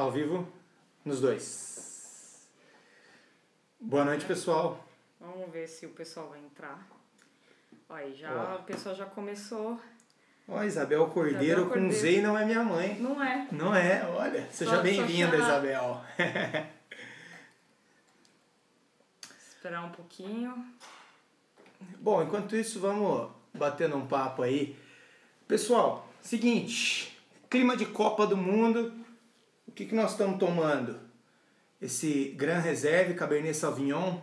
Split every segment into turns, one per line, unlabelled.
Ao vivo, nos dois. Boa noite, pessoal.
Vamos ver se o pessoal vai entrar. Olha, o pessoal já começou.
Ó, Isabel Cordeiro com Z e não é minha mãe.
Não é.
Não é, olha. Seja bem-vinda, Isabel.
Esperar um pouquinho.
Bom, enquanto isso, vamos batendo um papo aí. Pessoal, seguinte, clima de Copa do Mundo, o que nós estamos tomando? Esse Gran Reserve Cabernet Sauvignon,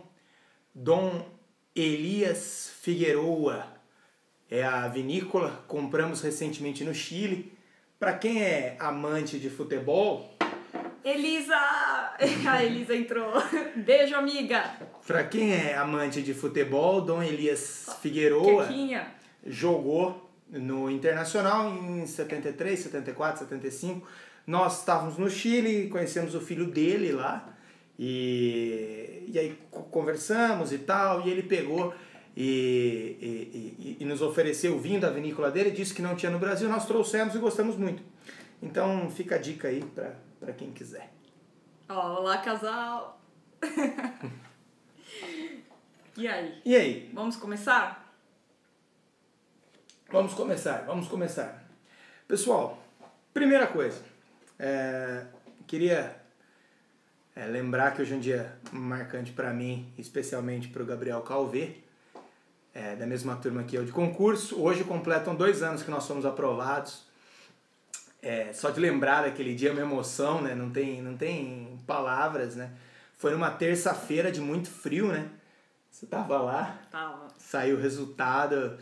Dom Elias Figueroa, é a vinícola, compramos recentemente no Chile. Para quem é amante de futebol...
Elisa! A Elisa entrou. Beijo, amiga!
Para quem é amante de futebol, Dom Elias Figueroa
Quequinha.
Jogou no Internacional em 73, 74, 75. Nós estávamos no Chile, conhecemos o filho dele lá e aí conversamos e tal, e ele pegou e nos ofereceu o vinho da vinícola dele, disse que não tinha no Brasil, nós trouxemos e gostamos muito. Então fica a dica aí para quem quiser.
Olá, casal! E aí?
E aí?
Vamos começar?
Vamos começar. Pessoal, primeira coisa, queria lembrar que hoje é um dia marcante para mim, especialmente para o Gabriel Calvé, da mesma turma que eu de concurso. Hoje completam 2 anos que nós fomos aprovados. Só de lembrar daquele dia, uma emoção, né? Não tem palavras, né? Foi numa terça-feira de muito frio, né? Você tava lá?
Tava.
Saiu o resultado.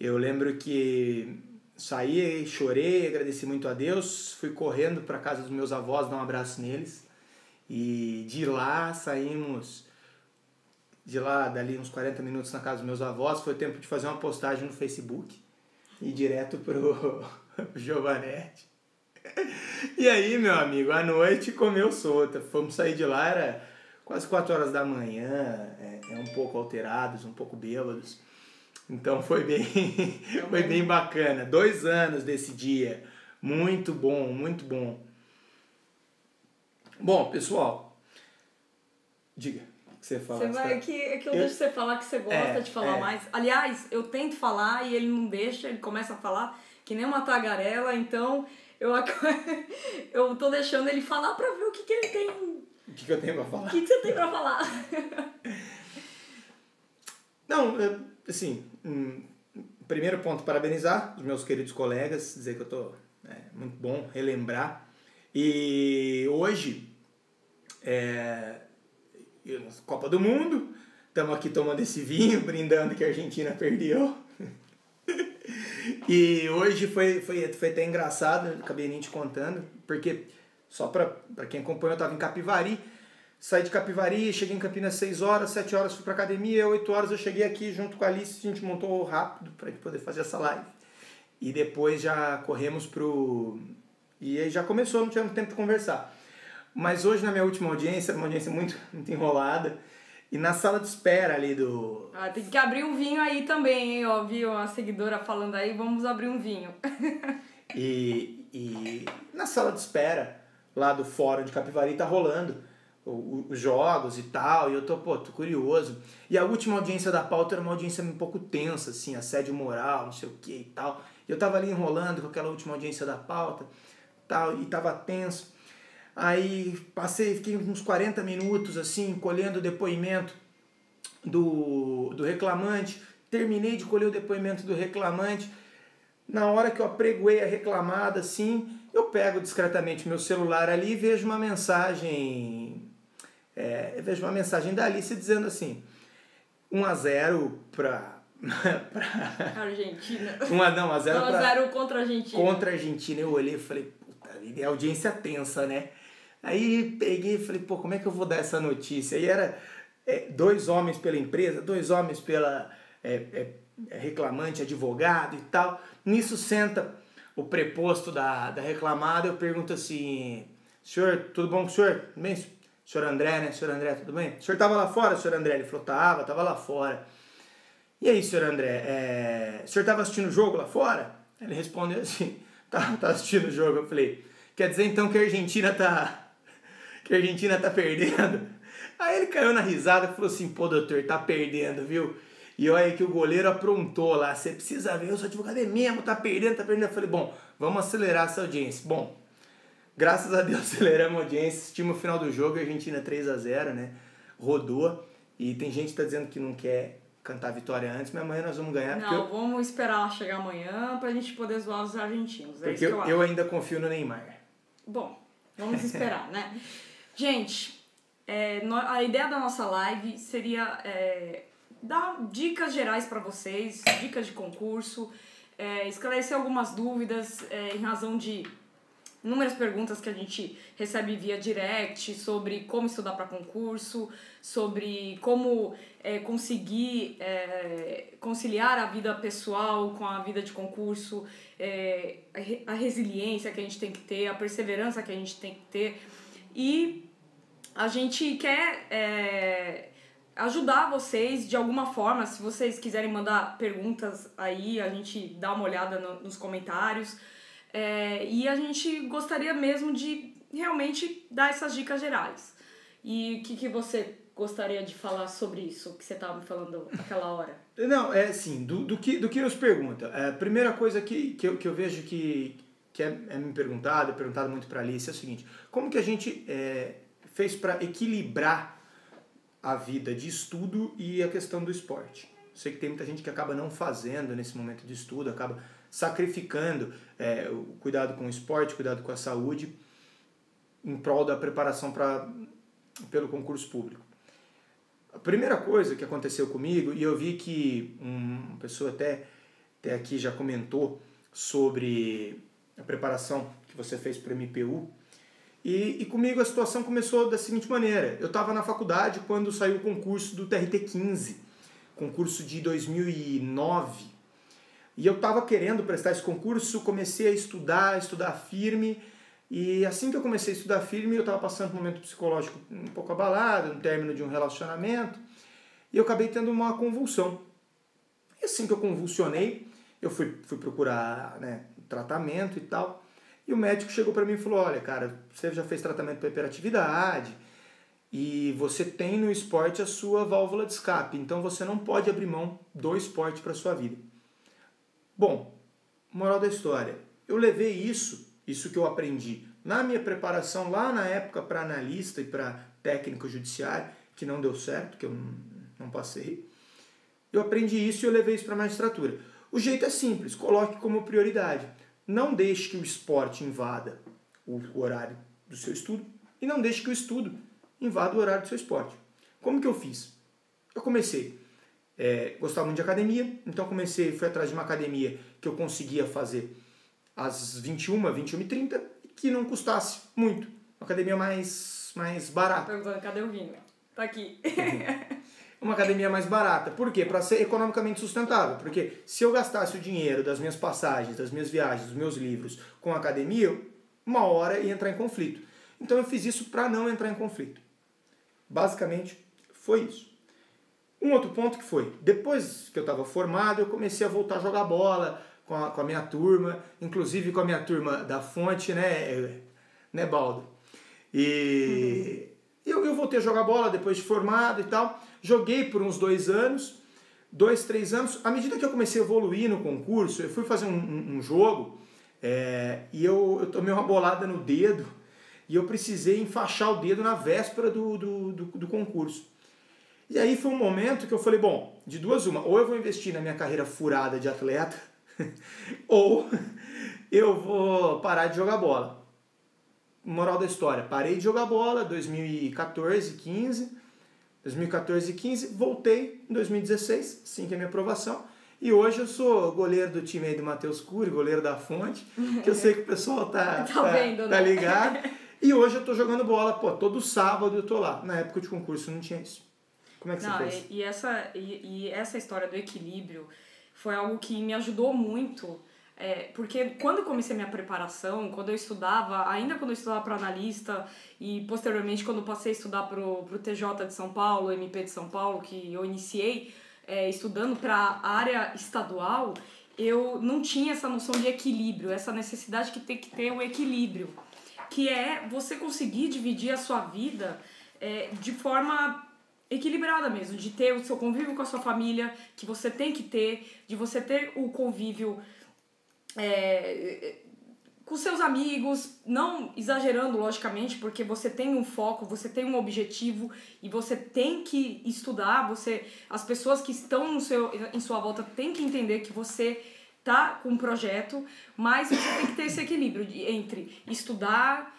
Eu lembro que saí, chorei, agradeci muito a Deus. Fui correndo para casa dos meus avós, dar um abraço neles. E de lá saímos... dali uns 40 minutos na casa dos meus avós. Foi tempo de fazer uma postagem no Facebook. E direto pro Giovanetti. E aí, meu amigo, à noite comeu solta. Fomos sair de lá, era quase 4 horas da manhã, um pouco alterados, um pouco bêbados. Então foi bem bacana. 2 anos desse dia. Muito bom, muito bom. Bom, pessoal, diga. Você fala,
é que eu deixo você falar que você gosta de falar mais. Aliás, eu tento falar e ele não deixa, ele começa a falar que nem uma tagarela, então eu tô deixando ele falar pra ver o que ele tem.
O que eu tenho pra falar?
O que você tem pra falar?
Não, assim, primeiro ponto, parabenizar os meus queridos colegas, dizer que eu tô muito bom relembrar. E hoje, Copa do Mundo, estamos aqui tomando esse vinho, brindando que a Argentina perdeu. E hoje foi até engraçado, acabei nem te contando, porque só para quem acompanhou, eu estava em Capivari, saí de Capivari, cheguei em Campinas às 6 horas, 7 horas fui para academia, 8 horas eu cheguei aqui junto com a Alice, a gente montou rápido para poder fazer essa live. E depois já corremos e aí já começou, não tivemos tempo de conversar. Mas hoje na minha última audiência, uma audiência muito, muito enrolada, e na sala de espera ali do...
tem que abrir um vinho aí também, hein? Ó, viu uma seguidora falando aí, vamos abrir um vinho.
E na sala de espera, lá do fórum de Capivari, tá rolando os jogos e tal, e eu tô curioso. E a última audiência da pauta era uma audiência um pouco tensa, assim, assédio moral, não sei o que e tal. E eu tava ali enrolando com aquela última audiência da pauta, tal, e tava tenso. Aí fiquei uns 40 minutos assim, colhendo o depoimento do reclamante, terminei de colher o depoimento do reclamante. Na hora que eu apregoei a reclamada, assim, eu pego discretamente meu celular ali e vejo uma mensagem, da Alice dizendo assim, 1-0 para
Argentina.
1-0
contra a Argentina.
Contra a Argentina. Eu olhei e falei, puta vida, é audiência tensa, né? Aí peguei e falei, como é que eu vou dar essa notícia? Aí era 2 homens pela empresa, 2 homens pela reclamante, advogado e tal. Nisso senta o preposto da reclamada, eu pergunto assim, senhor, tudo bom com o senhor? Tudo bem? Senhor André, né? Senhor André, tudo bem? O senhor estava lá fora, senhor André? Ele falou, tava lá fora. E aí, senhor André, o senhor estava assistindo o jogo lá fora? Ele respondeu assim, tava assistindo o jogo. Eu falei, quer dizer então que a Argentina tá que a Argentina tá perdendo. Aí ele caiu na risada e falou assim, pô, doutor, tá perdendo, viu? E olha aí que o goleiro aprontou lá, você precisa ver, o seu advogado é mesmo, tá perdendo, tá perdendo. Eu falei, bom, vamos acelerar essa audiência. Bom, graças a Deus aceleramos a audiência, assistimos o final do jogo, a Argentina 3-0, né? Rodou, e tem gente que tá dizendo que não quer cantar a vitória antes, mas amanhã nós vamos ganhar.
Não, vamos esperar chegar amanhã pra gente poder zoar os argentinos, é
porque
isso que eu acho.
Eu ainda confio no Neymar.
Bom, vamos esperar, né? Gente, a ideia da nossa live seria dar dicas gerais para vocês, dicas de concurso, esclarecer algumas dúvidas em razão de inúmeras perguntas que a gente recebe via direct sobre como estudar para concurso, sobre como conseguir conciliar a vida pessoal com a vida de concurso, a resiliência que a gente tem que ter, a perseverança que a gente tem que ter. E a gente quer ajudar vocês de alguma forma. Se vocês quiserem mandar perguntas aí, a gente dá uma olhada nos comentários. E a gente gostaria mesmo de realmente dar essas dicas gerais. E o que você gostaria de falar sobre isso que você estava me falando naquela hora?
Não, assim, do que nos pergunta. A primeira coisa que eu vejo que é me perguntado muito para a Alice é o seguinte: como que a gente fez para equilibrar a vida de estudo e a questão do esporte? Sei que tem muita gente que acaba não fazendo nesse momento de estudo, acaba sacrificando o cuidado com o esporte, cuidado com a saúde, em prol da preparação pelo concurso público. A primeira coisa que aconteceu comigo, e eu vi que uma pessoa até aqui já comentou sobre a preparação que você fez para o MPU, e comigo a situação começou da seguinte maneira: eu estava na faculdade quando saiu o concurso do TRT-15, concurso de 2009, e eu estava querendo prestar esse concurso, comecei a estudar firme, e assim que eu comecei a estudar firme, eu estava passando por um momento psicológico um pouco abalado, no término de um relacionamento, e eu acabei tendo uma convulsão. E assim que eu convulsionei, eu fui procurar tratamento e tal, e o médico chegou para mim e falou: olha, cara, você já fez tratamento para hiperatividade, e você tem no esporte a sua válvula de escape, então você não pode abrir mão do esporte para a sua vida. Bom, moral da história, eu levei isso que eu aprendi na minha preparação lá na época para analista e para técnico judiciário, que não deu certo, que eu não passei. Eu aprendi isso e eu levei isso para a magistratura. O jeito é simples, coloque como prioridade. Não deixe que o esporte invada o horário do seu estudo e não deixe que o estudo invada o horário do seu esporte. Como que eu fiz? Eu comecei gostava muito de academia, então fui atrás de uma academia que eu conseguia fazer às 21h30, que não custasse muito. Uma academia mais barata.
Perguntando, cadê o vinho? Tá aqui.
Uma academia mais barata. Por quê? Para ser economicamente sustentável. Porque se eu gastasse o dinheiro das minhas passagens, das minhas viagens, dos meus livros com a academia, uma hora ia entrar em conflito. Então eu fiz isso para não entrar em conflito. Basicamente, foi isso. Um outro ponto que foi, depois que eu estava formado, eu comecei a voltar a jogar bola com a minha turma, inclusive com a minha turma da Fonte, né Baldo? E eu voltei a jogar bola depois de formado e tal. Joguei por uns 2 anos, 2, 3 anos. À medida que eu comecei a evoluir no concurso, eu fui fazer um jogo e eu tomei uma bolada no dedo e eu precisei enfaixar o dedo na véspera do concurso. E aí foi um momento que eu falei, bom, de duas uma, ou eu vou investir na minha carreira furada de atleta, ou eu vou parar de jogar bola. Moral da história, parei de jogar bola 2014, 15, voltei em 2016, assim que é a minha aprovação, e hoje eu sou goleiro do time aí do Matheus Cury, goleiro da Fonte, que eu sei que o pessoal tá
vendo, né?
ligado, e hoje eu tô jogando bola, todo sábado eu tô lá. Na época de concurso não tinha isso. Como é que você fez?
E essa história do equilíbrio foi algo que me ajudou muito, porque quando eu comecei minha preparação, quando eu estudava para analista e posteriormente quando eu passei a estudar pro TJ de São Paulo, MP de São Paulo, que eu iniciei estudando para a área estadual, eu não tinha essa noção de equilíbrio, essa necessidade que tem que ter o equilíbrio. que é você conseguir dividir a sua vida de forma equilibrada mesmo, de ter o seu convívio com a sua família, que você tem que ter, de você ter o convívio com seus amigos, não exagerando, logicamente, porque você tem um foco, você tem um objetivo e você tem que estudar, as pessoas que estão em sua volta têm que entender que você tá com um projeto, mas você tem que ter esse equilíbrio entre estudar,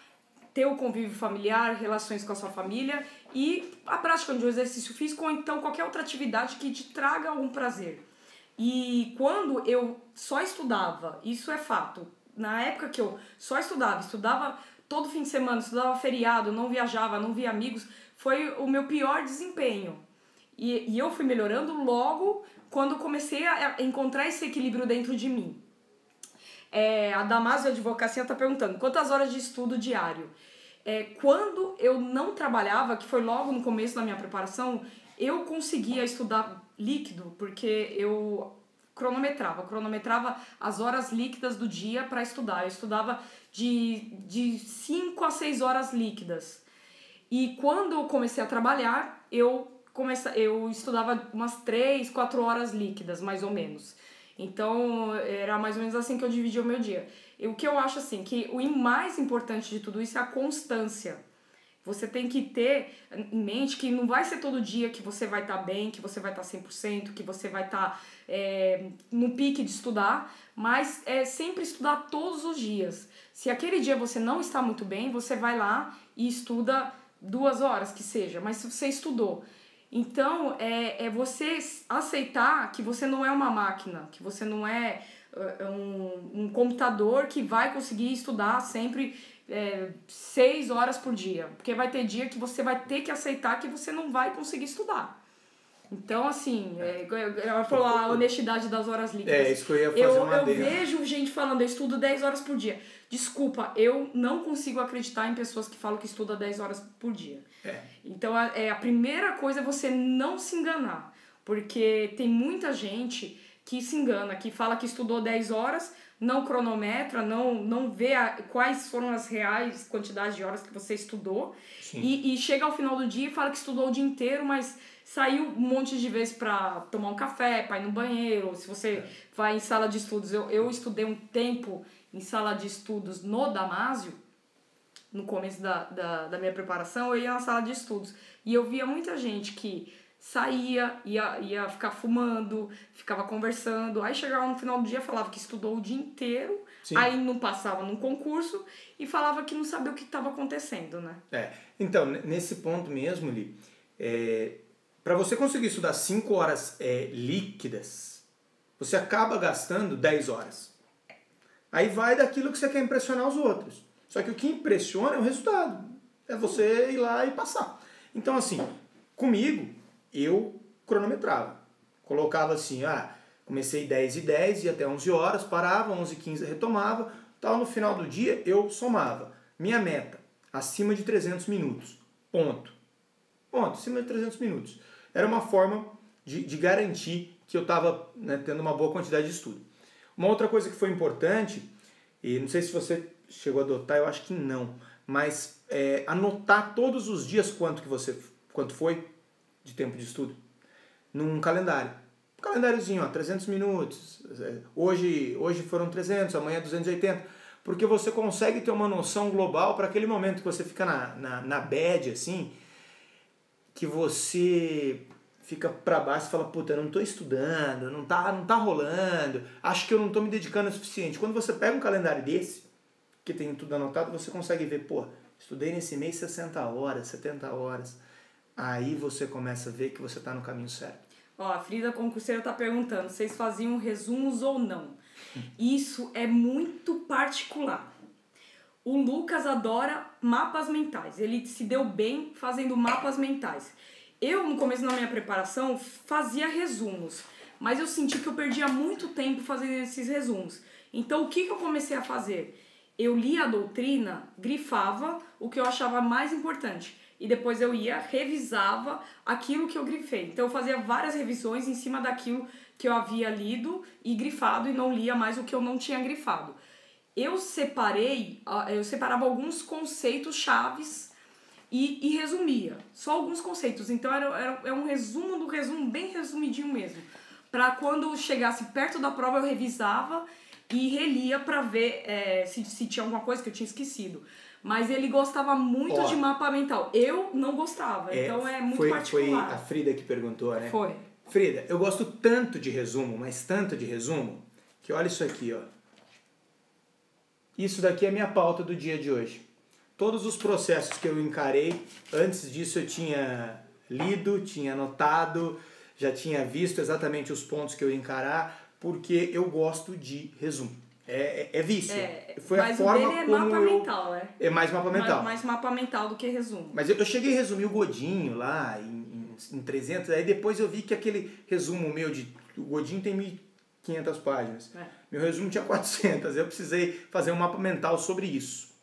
ter o convívio familiar, relações com a sua família e a prática de um exercício físico ou então qualquer outra atividade que te traga algum prazer. E quando eu só estudava, isso é fato, na época que eu só estudava todo fim de semana, estudava feriado, não viajava, não via amigos, foi o meu pior desempenho. E eu fui melhorando logo quando comecei a encontrar esse equilíbrio dentro de mim. A Damásio Advocacia está perguntando, quantas horas de estudo diário? Quando eu não trabalhava, que foi logo no começo da minha preparação, eu conseguia estudar líquido, porque eu cronometrava as horas líquidas do dia para estudar. Eu estudava de 5 a 6 horas líquidas. E quando eu comecei a trabalhar, eu estudava umas 3, 4 horas líquidas, mais ou menos. Então, era mais ou menos assim que eu dividia o meu dia. O que eu acho assim, que o mais importante de tudo isso é a constância. Você tem que ter em mente que não vai ser todo dia que você vai estar bem, que você vai estar 100%, que você vai estar no pique de estudar, mas é sempre estudar todos os dias. Se aquele dia você não está muito bem, você vai lá e estuda 2 horas, que seja, mas se você estudou. Então, é você aceitar que você não é uma máquina, que você não é um computador que vai conseguir estudar sempre 6 horas por dia. Porque vai ter dia que você vai ter que aceitar que você não vai conseguir estudar. Então, assim, ela falou a honestidade das horas líquidas.
Isso que eu ia fazer uma
Eu vejo gente falando, eu estudo 10 horas por dia. Desculpa, eu não consigo acreditar em pessoas que falam que estuda 10 horas por dia. Então, a primeira coisa é você não se enganar. Porque tem muita gente que se engana, que fala que estudou 10 horas, não cronometra, não vê quais foram as reais quantidades de horas que você estudou. E chega ao final do dia e fala que estudou o dia inteiro, mas saiu um monte de vezes para tomar um café, para ir no banheiro. Se você vai em sala de estudos, eu estudei um tempo em sala de estudos no Damásio, no começo da minha preparação, eu ia na sala de estudos. E eu via muita gente que saía, ia ficar fumando, ficava conversando. Aí chegava no final do dia, falava que estudou o dia inteiro, aí não passava num concurso e falava que não sabia o que estava acontecendo, né?
Então, nesse ponto mesmo, Li, para você conseguir estudar 5 horas líquidas, você acaba gastando 10 horas. Aí vai daquilo que você quer impressionar os outros. Só que o que impressiona é o resultado. É você ir lá e passar. Então, assim, comigo, eu cronometrava. Colocava assim, comecei 10h10, ia até 11 horas, parava, 11h15 retomava. Tal, no final do dia, eu somava. Minha meta, acima de 300 minutos. Ponto, acima de 300 minutos. Era uma forma de garantir que eu estava tendo uma boa quantidade de estudo. Uma outra coisa que foi importante, e não sei se você chegou a adotar, eu acho que não, mas anotar todos os dias quanto foi de tempo de estudo num calendário. Um calendáriozinho, 300 minutos, hoje foram 300, amanhã 280, porque você consegue ter uma noção global para aquele momento que você fica na bad, assim, que você fica para baixo e fala, puta, eu não tô estudando, não tá rolando, acho que eu não tô me dedicando o suficiente. Quando você pega um calendário desse, que tem tudo anotado, você consegue ver, estudei nesse mês 60 horas, 70 horas. Aí você começa a ver que você tá no caminho certo.
A Frida Concurseira tá perguntando, vocês faziam resumos ou não? Isso é muito particular. O Lucas adora mapas mentais. Ele se deu bem fazendo mapas mentais. Eu, no começo da minha preparação, fazia resumos. Mas eu senti que eu perdia muito tempo fazendo esses resumos. Então, o que eu comecei a fazer? Eu lia a doutrina, grifava o que eu achava mais importante. E depois eu revisava aquilo que eu grifei. Então, eu fazia várias revisões em cima daquilo que eu havia lido e grifado. E não lia mais o que eu não tinha grifado. eu separava alguns conceitos chaves e resumia. Só alguns conceitos. Então era um resumo do resumo, bem resumidinho mesmo. Para quando chegasse perto da prova eu revisava e relia para ver se tinha alguma coisa que eu tinha esquecido. Mas ele gostava muito de mapa mental. Eu não gostava, então é muito particular.
Foi a Frida que perguntou, né?
Foi.
Frida, eu gosto tanto de resumo, mas tanto de resumo, que olha isso aqui, ó. Isso daqui é a minha pauta do dia de hoje. Todos os processos que eu encarei, antes disso eu tinha lido, tinha anotado, já tinha visto exatamente os pontos que eu ia encarar, porque eu gosto de resumo. É vício. Foi
mas
a forma
o dele é
como
mapa mental, né?
É mais mapa mental.
Mais mapa mental do que resumo.
Mas eu cheguei a resumir o Godinho lá em 300, aí depois eu vi que aquele resumo meu o Godinho tem 1.500 páginas. Meu resumo tinha 400, eu precisei fazer um mapa mental sobre isso.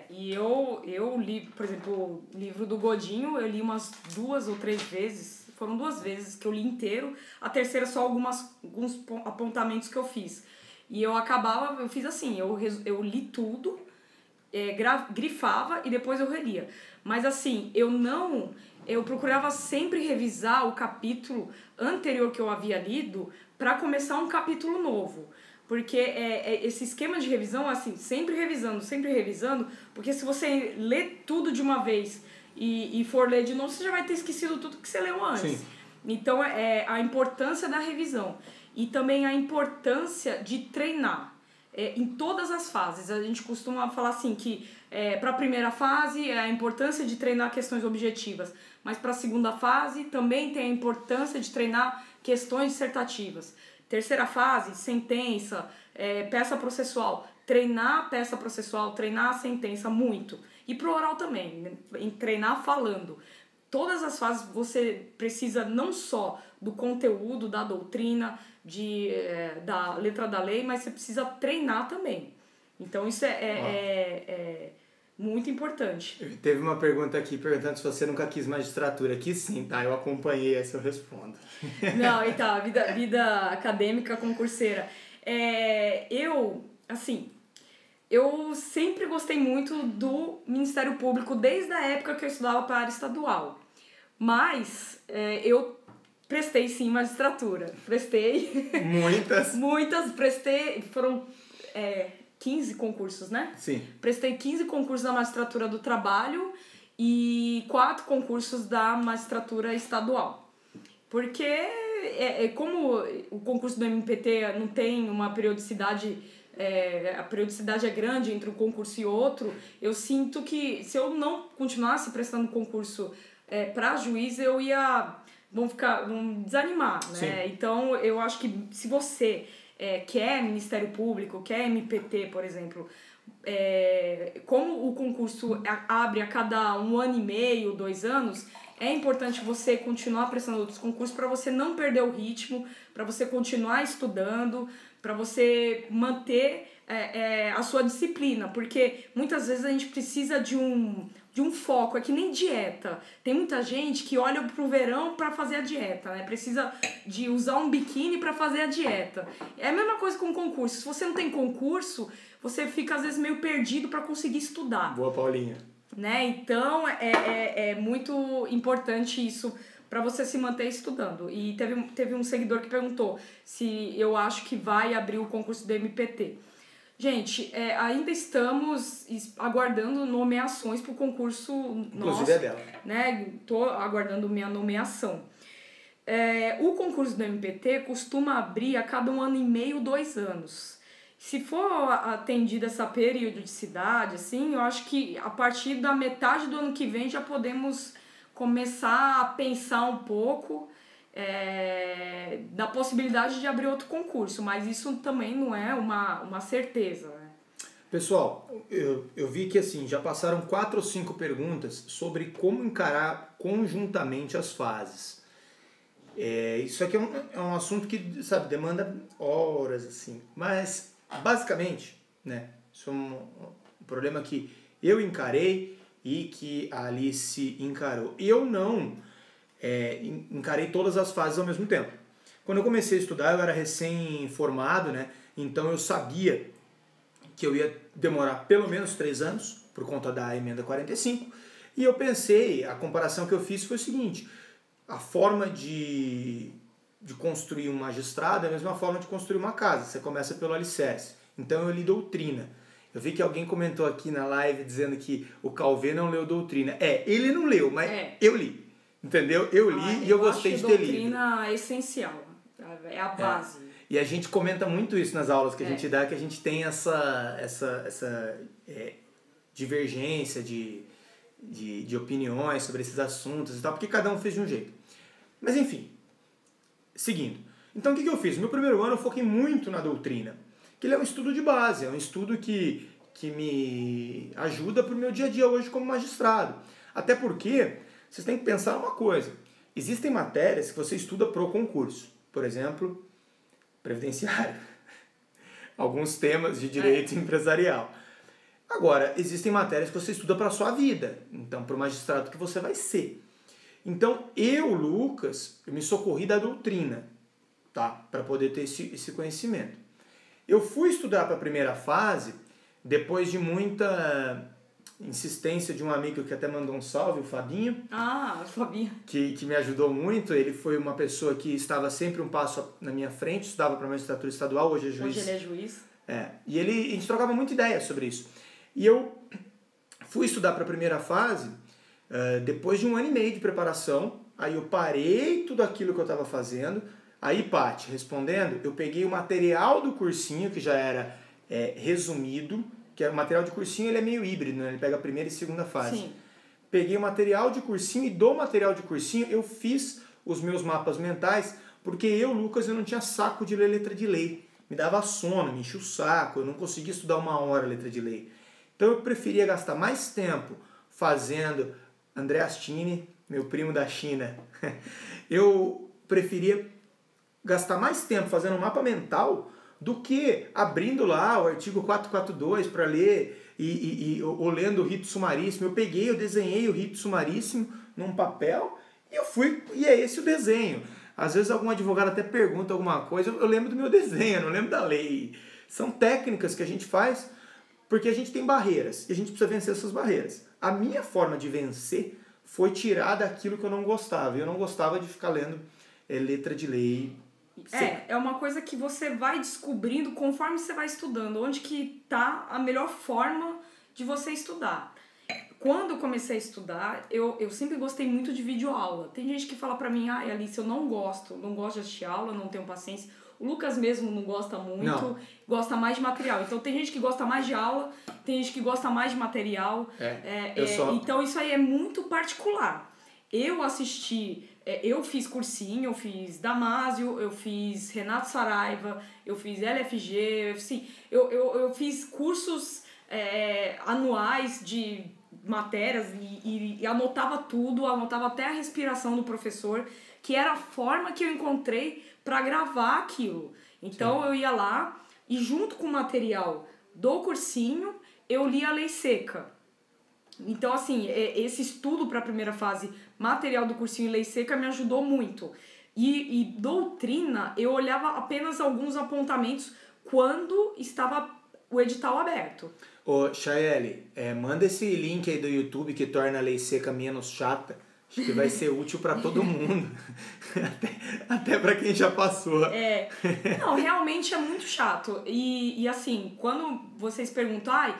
E eu li, por exemplo, o livro do Godinho, eu li umas 2 ou 3 vezes, foram 2 vezes que eu li inteiro, a terceira só alguns apontamentos que eu fiz. E eu fiz assim, eu li tudo, grifava e depois eu relia. Mas assim, eu procurava sempre revisar o capítulo anterior que eu havia lido para começar um capítulo novo. Porque esse esquema de revisão, assim, sempre revisando, porque se você lê tudo de uma vez e for ler de novo, você já vai ter esquecido tudo que você leu antes.
Sim.
Então, a importância da revisão. E também a importância de treinar em todas as fases. A gente costuma falar assim que para a primeira fase é a importância de treinar questões objetivas, mas para a segunda fase também tem a importância de treinar questões dissertativas. Terceira fase, sentença, peça processual. Treinar peça processual, treinar a sentença muito. E pro oral também, né? Treinar falando. Todas as fases você precisa não só do conteúdo, da doutrina, da letra da lei, mas você precisa treinar também. Então isso é muito importante.
Teve uma pergunta aqui perguntando se você nunca quis magistratura. Aqui sim, tá? Eu acompanhei, essa eu respondo.
Não, então, vida acadêmica concurseira. Eu sempre gostei muito do Ministério Público, desde a época que eu estudava para a área estadual. Mas eu prestei sim magistratura. Prestei. Muitas, prestei. Foram 15 concursos, né?
Sim.
Prestei 15 concursos da magistratura do trabalho e 4 concursos da magistratura estadual. Porque como o concurso do MPT não tem uma periodicidade, a periodicidade é grande entre um concurso e outro, eu sinto que se eu não continuasse prestando concurso para juiz, eu ia vão desanimar, né?
Sim.
Então eu acho que se você quer Ministério Público, quer MPT, por exemplo, como o concurso abre a cada 1 ano e meio, 2 anos, é importante você continuar prestando outros concursos para você não perder o ritmo, para você continuar estudando, para você manter a sua disciplina, porque muitas vezes a gente precisa de um foco, é que nem dieta. Tem muita gente que olha pro verão para fazer a dieta, né? Precisa de usar um biquíni para fazer a dieta. É a mesma coisa com concurso. Se você não tem concurso, você fica às vezes meio perdido para conseguir estudar.
Boa, Paulinha.
Né? Então é muito importante isso para você se manter estudando. E teve um seguidor que perguntou se eu acho que vai abrir o concurso do MPT. Gente, ainda estamos aguardando nomeações para o concurso nosso.
Inclusive é dela.
Né? Tô aguardando minha nomeação. O concurso do MPT costuma abrir a cada 1 ano e meio, 2 anos. Se for atendida essa periodicidade, assim, eu acho que a partir da metade do ano que vem já podemos começar a pensar um pouco da possibilidade de abrir outro concurso, mas isso também não é uma certeza. Né?
Pessoal, eu vi que assim, já passaram 4 ou 5 perguntas sobre como encarar conjuntamente as fases. Isso aqui é um assunto que, sabe, demanda horas, assim, mas basicamente, né, isso é um problema que eu encarei e que a Alice encarou. Eu não encarei todas as fases ao mesmo tempo. Quando eu comecei a estudar, eu era recém-formado, né, então eu sabia que eu ia demorar pelo menos 3 anos, por conta da emenda 45, e eu pensei, a comparação que eu fiz foi o seguinte, a forma de construir um magistrado é a mesma forma de construir uma casa, você começa pelo alicerce. Então eu li doutrina. Eu vi que alguém comentou aqui na live dizendo que o Calvé não leu doutrina. Ele não leu, mas eu li. Entendeu? Eu li e eu gostei de ter lido.
Doutrina é essencial, é a base.
E a gente comenta muito isso nas aulas que a gente dá, que a gente tem essa divergência de opiniões sobre esses assuntos e tal, porque cada um fez de um jeito. Mas enfim, seguindo. Então o que eu fiz? No meu primeiro ano eu foquei muito na doutrina, que ele é um estudo de base, é um estudo que me ajuda para o meu dia a dia hoje como magistrado. Até porque vocês têm que pensar uma coisa, existem matérias que você estuda pro concurso, por exemplo, previdenciário, alguns temas de direito empresarial. Agora, existem matérias que você estuda para a sua vida, então para o magistrado que você vai ser. Então, Lucas, eu me socorri da doutrina, tá? Para poder ter esse conhecimento. Eu fui estudar para a primeira fase depois de muita insistência de um amigo que até mandou um salve, o Fabinho.
O Fabinho.
Que me ajudou muito. Ele foi uma pessoa que estava sempre um passo na minha frente, estudava para a magistratura estadual, hoje é juiz.
Hoje ele é juiz.
E a gente trocava muita ideia sobre isso. E eu fui estudar para a primeira fase depois de 1 ano e meio de preparação. Aí eu parei tudo aquilo que eu estava fazendo. Aí, Paty, respondendo, eu peguei o material do cursinho, que já era resumido, que o material de cursinho ele é meio híbrido, né? Ele pega a primeira e segunda fase.
Sim.
Peguei o material de cursinho e do material de cursinho eu fiz os meus mapas mentais, porque Lucas, eu não tinha saco de ler letra de lei. Me dava sono, me enchia o saco, eu não conseguia estudar 1 hora letra de lei. Então eu preferia gastar mais tempo fazendo André Astini, meu primo da China. Eu preferia gastar mais tempo fazendo um mapa mental do que abrindo lá o artigo 442 para ler ou lendo o rito sumaríssimo. Eu desenhei o rito sumaríssimo num papel e eu fui, e é esse o desenho. Às vezes algum advogado até pergunta alguma coisa, eu lembro do meu desenho, eu não lembro da lei. São técnicas que a gente faz porque a gente tem barreiras e a gente precisa vencer essas barreiras. A minha forma de vencer foi tirar daquilo que eu não gostava. Eu não gostava de ficar lendo letra de lei.
É uma coisa que você vai descobrindo conforme você vai estudando, onde que tá a melhor forma de você estudar. Quando eu comecei a estudar, eu sempre gostei muito de videoaula. Tem gente que fala pra mim, Alice, eu não gosto de assistir aula, não tenho paciência. O Lucas mesmo não gosta muito, gosta mais de material. Então tem gente que gosta mais de aula, tem gente que gosta mais de material. Então isso aí é muito particular. Eu assisti... eu fiz cursinho, eu fiz Damásio, eu fiz Renato Saraiva, eu fiz LFG, assim, eu fiz cursos anuais de matérias e anotava tudo, anotava até a respiração do professor, que era a forma que eu encontrei para gravar aquilo. Então eu ia lá e junto com o material do cursinho, eu lia a lei seca. Então, assim, esse estudo para a primeira fase, material do cursinho e lei seca, me ajudou muito. E doutrina, eu olhava apenas alguns apontamentos quando estava o edital aberto.
Ô, Chaeli, manda esse link aí do YouTube que torna a lei seca menos chata. Acho que vai ser útil para todo mundo. até para quem já passou.
Não, realmente é muito chato. E assim, quando vocês perguntam,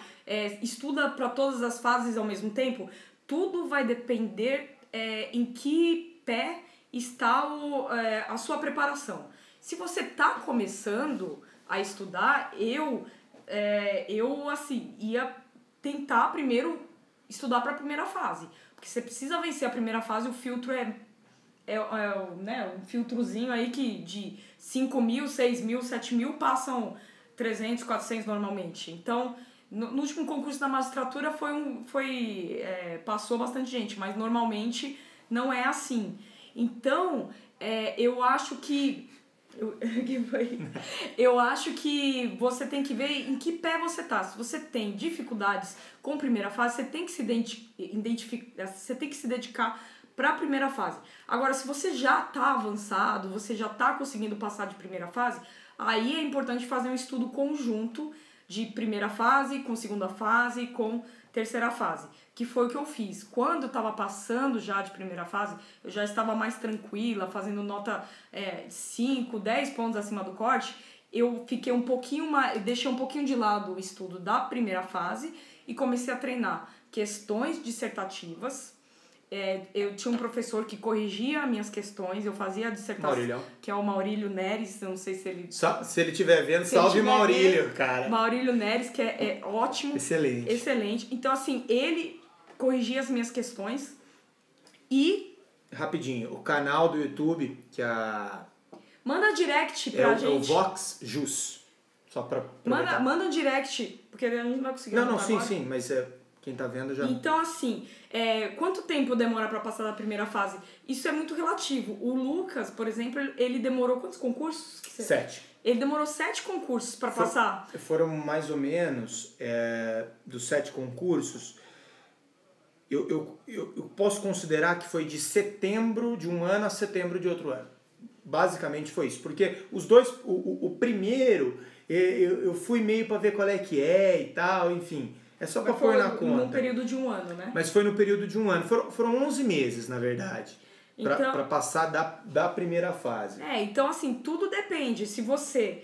estuda para todas as fases ao mesmo tempo, tudo vai depender em que pé está a sua preparação. Se você está começando a estudar, eu assim, ia tentar primeiro estudar para a primeira fase. Porque você precisa vencer a primeira fase, o filtro um filtrozinho aí que de 5.000, 6.000, 7.000 passam 300, 400 normalmente. Então, no último concurso da magistratura passou bastante gente, mas normalmente não é assim. Então, eu acho que você tem que ver em que pé você tá. Se você tem dificuldades com primeira fase, você tem que se dedicar para a primeira fase. Agora, se você já tá avançado, você já tá conseguindo passar de primeira fase, aí é importante fazer um estudo conjunto de primeira fase, com segunda fase, com terceira fase, que foi o que eu fiz. Quando eu estava passando já de primeira fase, eu já estava mais tranquila, fazendo nota 5, 10 pontos acima do corte, eu fiquei um pouquinho mais, deixei um pouquinho de lado o estudo da primeira fase e comecei a treinar questões dissertativas. Eu tinha um professor que corrigia minhas questões, eu fazia a dissertação,
Maurílio.
que é o Maurílio Neres, eu não sei se ele...
Se ele estiver vendo, salve Maurílio, cara.
Maurílio Neres, que é ótimo.
Excelente.
Excelente. Então, assim, ele corrigia as minhas questões e...
Rapidinho, o canal do YouTube, que
manda direct pra gente.
É o Vox Jus. Só pra aproveitar.
Manda um direct, porque a gente não vai conseguir.
Não, sim, mas quem tá vendo já...
Então, assim, quanto tempo demora pra passar da primeira fase? Isso é muito relativo. O Lucas, por exemplo, ele demorou quantos concursos?
7.
Ele demorou 7 concursos pra passar.
Foram mais ou menos, dos 7 concursos, eu posso considerar que foi de setembro de um ano a setembro de outro ano. Basicamente foi isso. Porque os dois, o primeiro, eu fui meio pra ver qual é que é e tal, enfim... É só para pôr na conta.
Num período de um ano, né?
Mas foi no período de um ano. Foram 11 meses, na verdade, para passar da primeira fase.
Então assim, tudo depende. Se você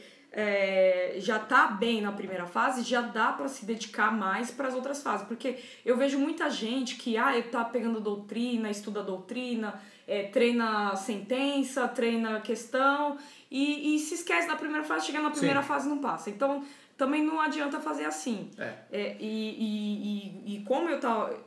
já tá bem na primeira fase, já dá para se dedicar mais para as outras fases. Porque eu vejo muita gente que tá pegando doutrina, estuda doutrina, treina sentença, treina questão e se esquece da primeira fase, chega na primeira fase não passa. Então... também não adianta fazer assim. E como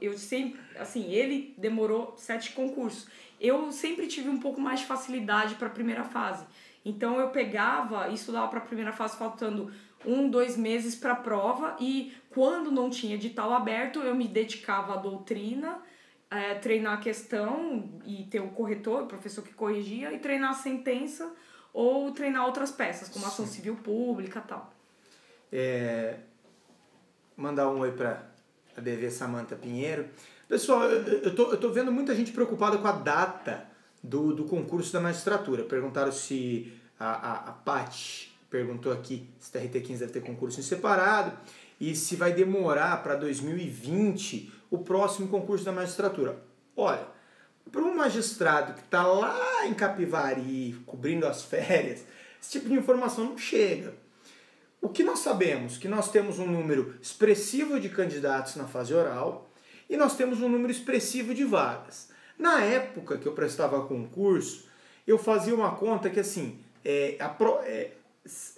eu sempre, assim, ele demorou 7 concursos. Eu sempre tive um pouco mais de facilidade para a primeira fase. Então eu pegava e estudava para a primeira fase faltando 1, 2 meses para a prova e quando não tinha edital aberto eu me dedicava à doutrina, treinar a questão e ter o corretor, o professor que corrigia e treinar a sentença ou treinar outras peças, como ação civil pública e tal.
Mandar um oi para a DV Samanta Pinheiro. Pessoal, eu tô vendo muita gente preocupada com a data do concurso da magistratura. Perguntaram se a Paty perguntou aqui se a RT15 deve ter concurso em separado e se vai demorar para 2020 o próximo concurso da magistratura. Olha, para um magistrado que está lá em Capivari cobrindo as férias, esse tipo de informação não chega. O que nós sabemos? Que nós temos um número expressivo de candidatos na fase oral e nós temos um número expressivo de vagas. Na época que eu prestava concurso, eu fazia uma conta que assim,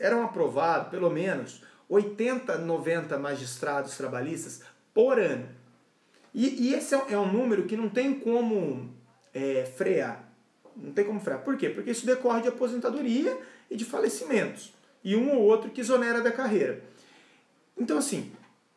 eram aprovados pelo menos 80, 90 magistrados trabalhistas por ano. E esse é um número que não tem como frear. Não tem como frear. Por quê? Porque isso decorre de aposentadoria e de falecimentos. E um ou outro que exonera da carreira. Então, assim,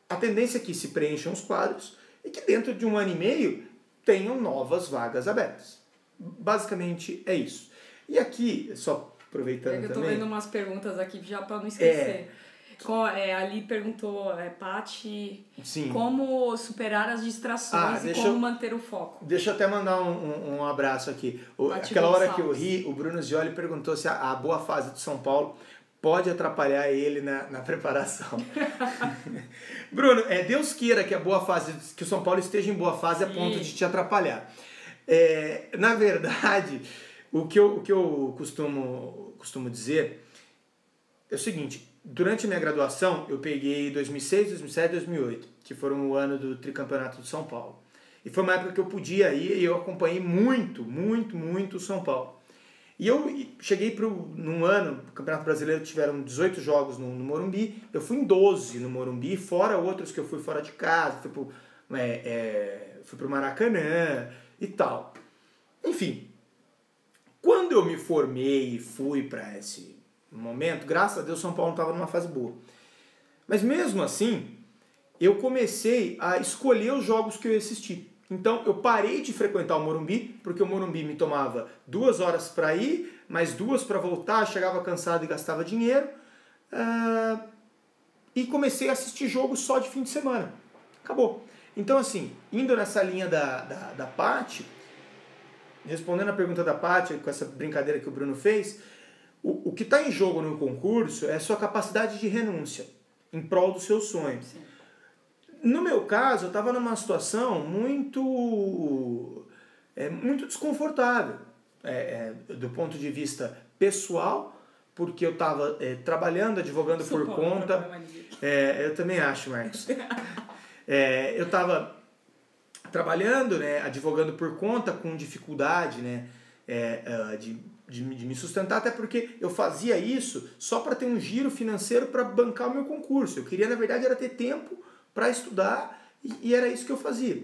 a tendência é que se preencham os quadros e que dentro de 1 ano e meio tenham novas vagas abertas. Basicamente é isso. E aqui, só aproveitando também...
Eu tô vendo umas perguntas aqui já para não esquecer. Ali perguntou, Paty, como superar as distrações e como manter o foco.
Deixa eu até mandar um abraço aqui. Aquela hora que eu ri, o Bruno Zioli perguntou se a boa fase do São Paulo pode atrapalhar ele na preparação. Bruno, Deus queira que que o São Paulo esteja em boa fase a ponto de te atrapalhar. Na verdade, o que eu costumo dizer é o seguinte: durante a minha graduação, eu peguei 2006, 2007 e 2008, que foram o ano do tricampeonato do São Paulo. E foi uma época que eu podia ir e eu acompanhei muito o São Paulo. E eu cheguei num ano, o Campeonato Brasileiro tiveram 18 jogos no Morumbi, eu fui em 12 no Morumbi, fora outros que eu fui fora de casa, fui pro Maracanã e tal. Enfim, quando eu me formei e fui para esse momento, graças a Deus São Paulo não estava numa fase boa. Mas mesmo assim, eu comecei a escolher os jogos que eu ia assistir. Então eu parei de frequentar o Morumbi, porque o Morumbi me tomava 2 horas para ir, mais 2 para voltar, chegava cansado e gastava dinheiro. E comecei a assistir jogos só de fim de semana. Acabou. Então assim, indo nessa linha da Paty, respondendo a pergunta da Paty, com essa brincadeira que o Bruno fez, o que está em jogo no concurso é a sua capacidade de renúncia. em prol do seu sonho.
Sim.
No meu caso, eu estava numa situação muito desconfortável, do ponto de vista pessoal, porque eu estava trabalhando, advogando por conta. Eu também acho, Marcos. Eu estava trabalhando, né, advogando por conta, com dificuldade, né, de me sustentar, até porque eu fazia isso só para ter um giro financeiro para bancar o meu concurso. Eu queria, na verdade, era ter tempo para estudar e era isso que eu fazia.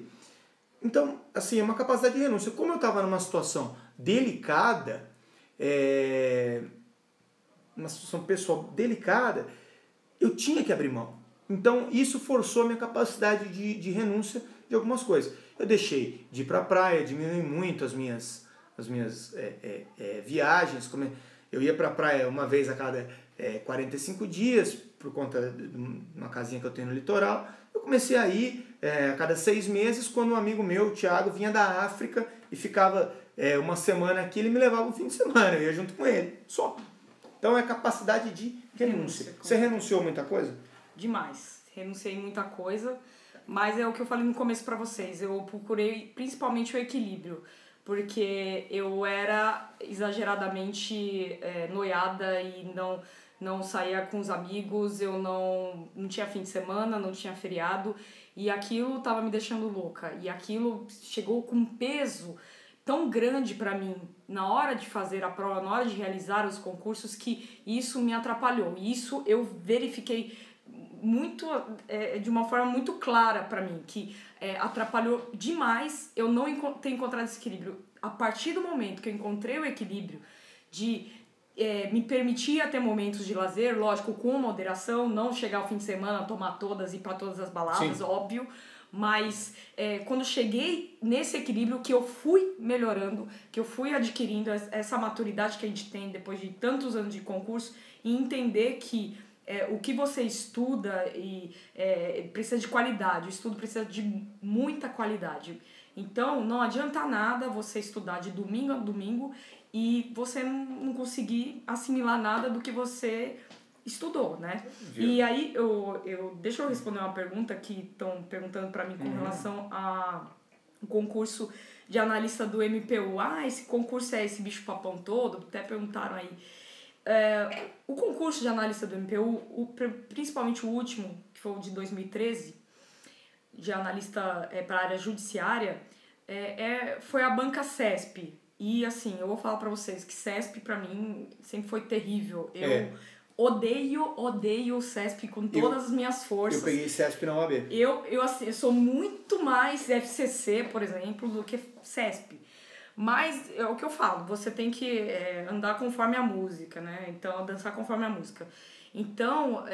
Então, assim, é uma capacidade de renúncia. Como eu estava numa situação delicada, uma situação pessoal delicada, eu tinha que abrir mão. Então, isso forçou a minha capacidade de renúncia de algumas coisas. Eu deixei de ir para a praia, diminui muito as minhas viagens. Eu ia para a praia uma vez a cada 45 dias, por conta de uma casinha que eu tenho no litoral. Eu comecei a ir a cada 6 meses, quando um amigo meu, o Thiago, vinha da África e ficava uma semana aqui, ele me levava um fim de semana, eu ia junto com ele, só. Então é capacidade de renúncia. Você renunciou a muita coisa?
Demais. Renunciei muita coisa, mas é o que eu falei no começo para vocês. Eu procurei principalmente o equilíbrio, porque eu era exageradamente noiada e não saía com os amigos, eu não tinha fim de semana, não tinha feriado, e aquilo estava me deixando louca. E aquilo chegou com um peso tão grande para mim na hora de fazer a prova, na hora de realizar os concursos, que isso me atrapalhou. Isso eu verifiquei muito, de uma forma muito clara para mim, que atrapalhou demais eu não ter encontrado esse equilíbrio. A partir do momento que eu encontrei o equilíbrio de me permitir ter momentos de lazer, lógico, com moderação, não chegar ao fim de semana, tomar todas e ir para todas as baladas, sim, óbvio, mas quando cheguei nesse equilíbrio, que eu fui melhorando, que eu fui adquirindo essa maturidade que a gente tem depois de tantos anos de concurso, e entender que o que você estuda precisa de qualidade, o estudo precisa de muita qualidade. Então, não adianta nada você estudar de domingo a domingo e você não conseguir assimilar nada do que você estudou, né? Viu? E aí, deixa eu responder uma pergunta que estão perguntando para mim com relação ao concurso de analista do MPU. Esse concurso é esse bicho-papão todo? Até perguntaram aí. O concurso de analista do MPU, principalmente o último, que foi o de 2013, de analista para a área judiciária, foi a banca CESP. E assim, eu vou falar para vocês que CESP para mim sempre foi terrível. Eu odeio o CESP com todas as minhas forças.
Eu peguei CESP na OAB.
Eu sou muito mais FCC, por exemplo, do que CESP. Mas é o que eu falo, você tem que andar conforme a música, né? Então, dançar conforme a música. Então,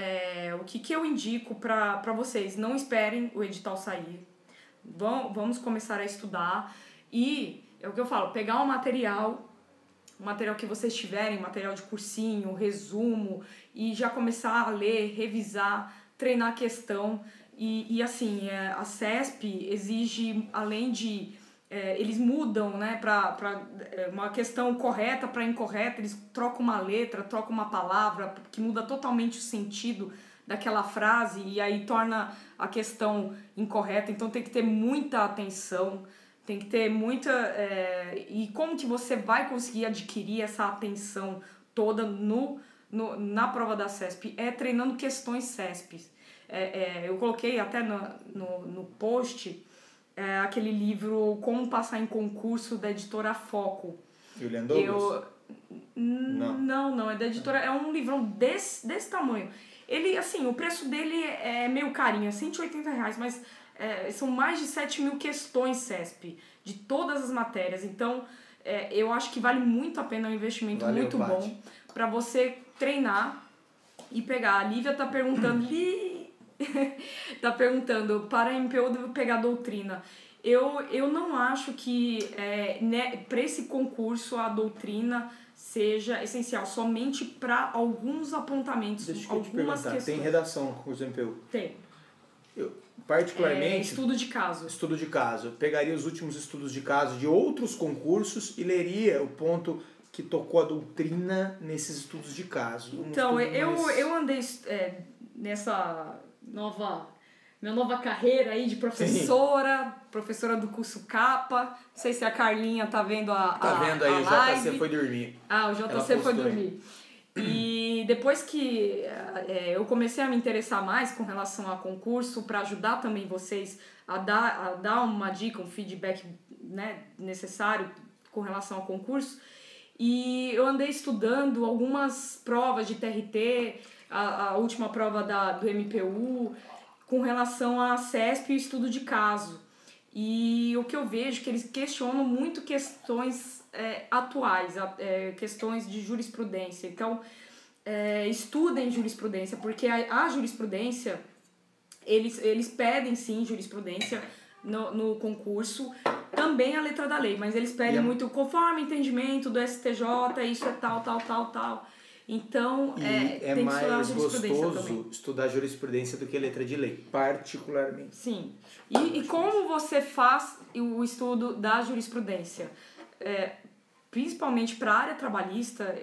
o que eu indico para vocês? Não esperem o edital sair. Vamos começar a estudar. E é o que eu falo, pegar um material que vocês tiverem, material de cursinho, resumo, e já começar a ler, revisar, treinar a questão. E assim, a CESP exige, além de... eles mudam, né, para uma questão correta para incorreta, eles trocam uma letra, trocam uma palavra que muda totalmente o sentido daquela frase e aí torna a questão incorreta. Então tem que ter muita atenção, tem que ter muita... e como que você vai conseguir adquirir essa atenção toda na prova da CESP? Treinando questões CESP. Eu coloquei até no post... aquele livro Como Passar em Concurso, da editora Foco.
Julian Douglas?
Não, é da editora, é um livrão desse tamanho. Ele, assim, o preço dele é meio carinho, é R$180, mas são mais de 7.000 questões CESP, de todas as matérias. Então, eu acho que vale muito a pena, é um investimento muito bom para você treinar e pegar. A Lívia tá perguntando... tá perguntando, para a MPU eu devo pegar a doutrina. Eu não acho que para esse concurso a doutrina seja essencial, somente para alguns apontamentos, algumas questões.
Tem redação no concurso do MPU?
Tem.
Eu, particularmente...
estudo de caso.
Estudo de caso. Eu pegaria os últimos estudos de caso de outros concursos e leria o ponto que tocou a doutrina nesses estudos de caso.
Então, eu andei... nessa minha nova carreira aí de professora do curso Capa. Não sei se a Carlinha tá vendo
Tá vendo aí, o JC foi dormir.
O JC foi dormir. E depois que eu comecei a me interessar mais com relação a concurso, para ajudar também vocês a dar uma dica, um feedback, né, necessário com relação ao concurso, e eu andei estudando algumas provas de TRT, a última prova do MPU, com relação à CESP e o estudo de caso. E o que eu vejo é que eles questionam muito questões atuais, questões de jurisprudência. Então, estudem jurisprudência, porque a jurisprudência, eles pedem sim jurisprudência no concurso, também a letra da lei, mas eles pedem muito conforme entendimento do STJ, isso é tal. Então, tem que estudar a jurisprudência também.
Estudar jurisprudência do que letra de lei, particularmente.
Sim. E como você faz o estudo da jurisprudência? Principalmente para a área trabalhista,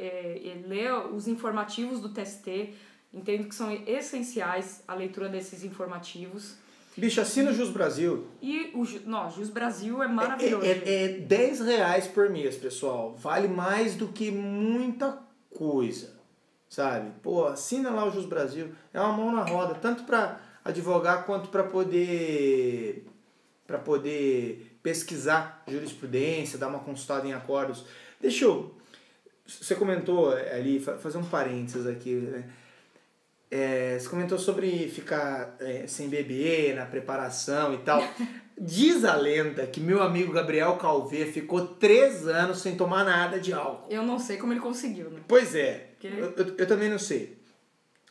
ler os informativos do TST, entendo que são essenciais a leitura desses informativos.
Bicho, assina o Jus Brasil.
E o Jus Brasil é maravilhoso.
É R$10 por mês, pessoal. Vale mais do que muita coisa, sabe? Pô, assina lá o Jus Brasil. É uma mão na roda, tanto para advogar quanto para poder pesquisar jurisprudência, dar uma consultada em acordos. Você comentou ali, fazer um parênteses aqui, né? Você comentou sobre ficar sem beber na preparação e tal. Diz a lenda que meu amigo Gabriel Calvé ficou 3 anos sem tomar nada de álcool.
Eu não sei como ele conseguiu, né?
Pois é, eu também não sei.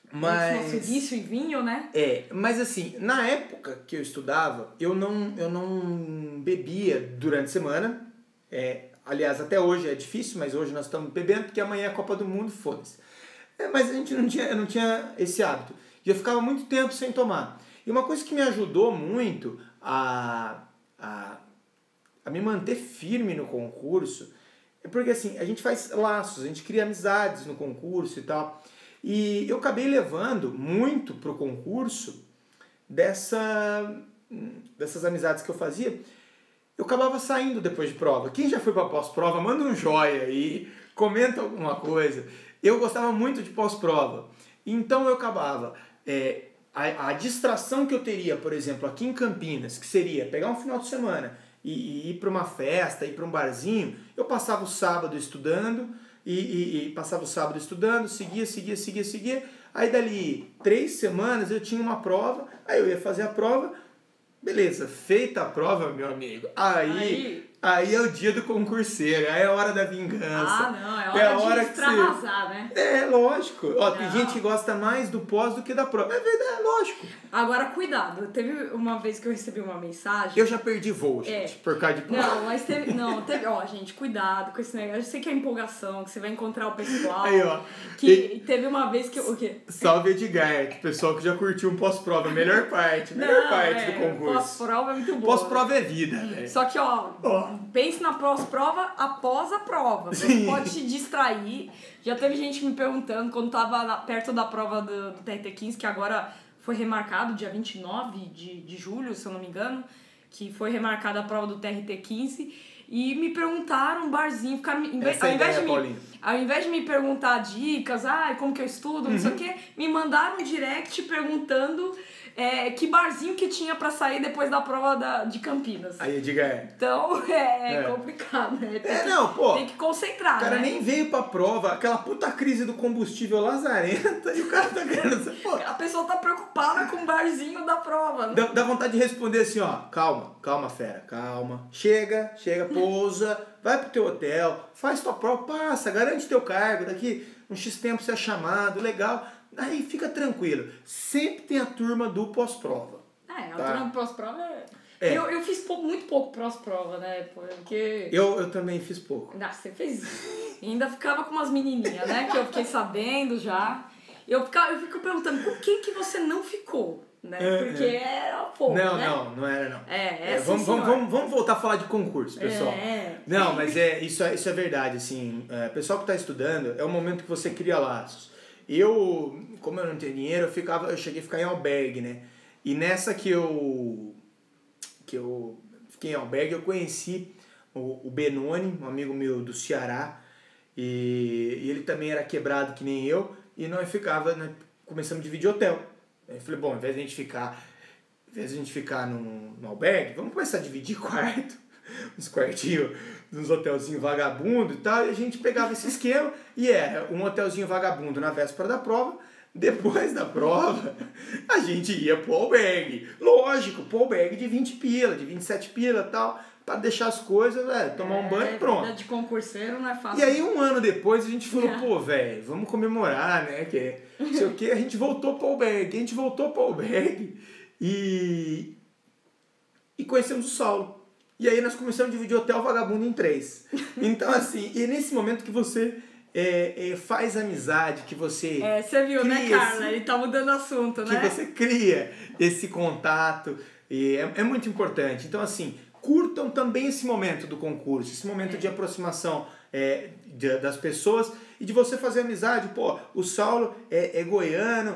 Mas
isso e vinho, né?
Mas assim, na época que eu estudava, eu não bebia durante a semana. Aliás, até hoje é difícil, mas hoje nós estamos bebendo porque amanhã é a Copa do Mundo, foda-se. Mas eu não tinha esse hábito. E eu ficava muito tempo sem tomar. E uma coisa que me ajudou muito a me manter firme no concurso é porque assim, a gente faz laços, a gente cria amizades no concurso e tal. E eu acabei levando muito pro concurso dessas amizades que eu fazia. Eu acabava saindo depois de prova. Quem já foi para pós-prova, manda um joia aí, comenta alguma coisa. Eu gostava muito de pós-prova. Então eu acabava... A distração que eu teria, por exemplo, aqui em Campinas, que seria pegar um final de semana e ir para uma festa, ir para um barzinho, eu passava o sábado estudando, seguia. Aí dali 3 semanas eu tinha uma prova, aí eu ia fazer a prova, beleza, feita a prova, meu amigo, aí é o dia do concurseiro, aí é a hora da vingança.
É a hora de extravasar, né?
Lógico. Tem gente que gosta mais do pós do que da prova. É verdade, lógico.
Agora, cuidado. Teve uma vez que eu recebi uma mensagem...
Eu já perdi voo, gente, por causa de prova.
Não, mas teve... gente, cuidado com esse negócio. Eu sei que é empolgação, que você vai encontrar o pessoal.
Aí, ó.
Teve uma vez que... O quê?
Salve, Edgar, que pessoal que já curtiu um pós-prova. Melhor parte do concurso.
Pós-prova é muito bom.
Pós-prova é vida, velho.
Só que, pense na pós-prova após a prova. Você pode te distrair. Já teve gente me perguntando, quando tava perto da prova do TRT15, que agora foi remarcado, dia 29 de julho, se eu não me engano, que foi remarcada a prova do TRT15, e me perguntaram, barzinho, ao invés de me perguntar dicas, como que eu estudo, não sei o quê, me mandaram um direct perguntando... que barzinho que tinha pra sair depois da prova de Campinas.
Aí, diga
Então, complicado, né? Tem que concentrar,
o cara nem veio pra prova, aquela puta crise do combustível lazarenta, e o cara tá querendo...
A pessoa tá preocupada com o barzinho da prova. Né?
Dá vontade de responder assim, calma, fera, calma. Chega, pousa, vai pro teu hotel, faz tua prova, passa, garante teu cargo, daqui um X tempo você é chamado, legal... Aí fica tranquilo. Sempre tem a turma do pós-prova.
A turma do pós-prova Eu fiz muito pouco pós-prova, né? Porque...
Eu também fiz pouco.
Você fez... Ainda ficava com umas menininhas, né? Que eu fiquei sabendo já. Eu fico perguntando, por que você não ficou? Né? Porque era pouco,
não,
né?
Não era não.
Vamos
voltar a falar de concurso, pessoal. Não, mas isso é verdade, assim. Pessoal que está estudando, é o momento que você cria laços. Como eu não tenho dinheiro, eu cheguei a ficar em albergue, né? E nessa que eu fiquei em albergue, eu conheci o Benoni, um amigo meu do Ceará, e ele também era quebrado que nem eu, e nós começamos a dividir hotel. Aí eu falei, bom, ao invés de a gente ficar no albergue, vamos começar a dividir quarto, uns quartinhos, uns hotelzinhos vagabundo e tal, e a gente pegava esse esquema, e era um hotelzinho vagabundo na véspera da prova. Depois da prova, a gente ia pro albergue. Lógico, pro albergue de 20 pila, de 27 pila e tal, pra deixar as coisas, tomar um banho e pronto.
Vida de concurseiro não é fácil.
E aí, um ano depois, a gente falou, pô, velho, vamos comemorar, né? Que não sei o quê. A gente voltou pro albergue. E conhecemos o Saulo. E aí, nós começamos a dividir o hotel vagabundo em 3. Então, assim, e nesse momento que você... faz amizade, que você...
Você viu, né, Carla? Ele tá mudando assunto, né?
Que você cria esse contato, e é muito importante. Então, assim, curtam também esse momento do concurso, esse momento de aproximação das pessoas e de você fazer amizade. Pô, o Saulo é goiano,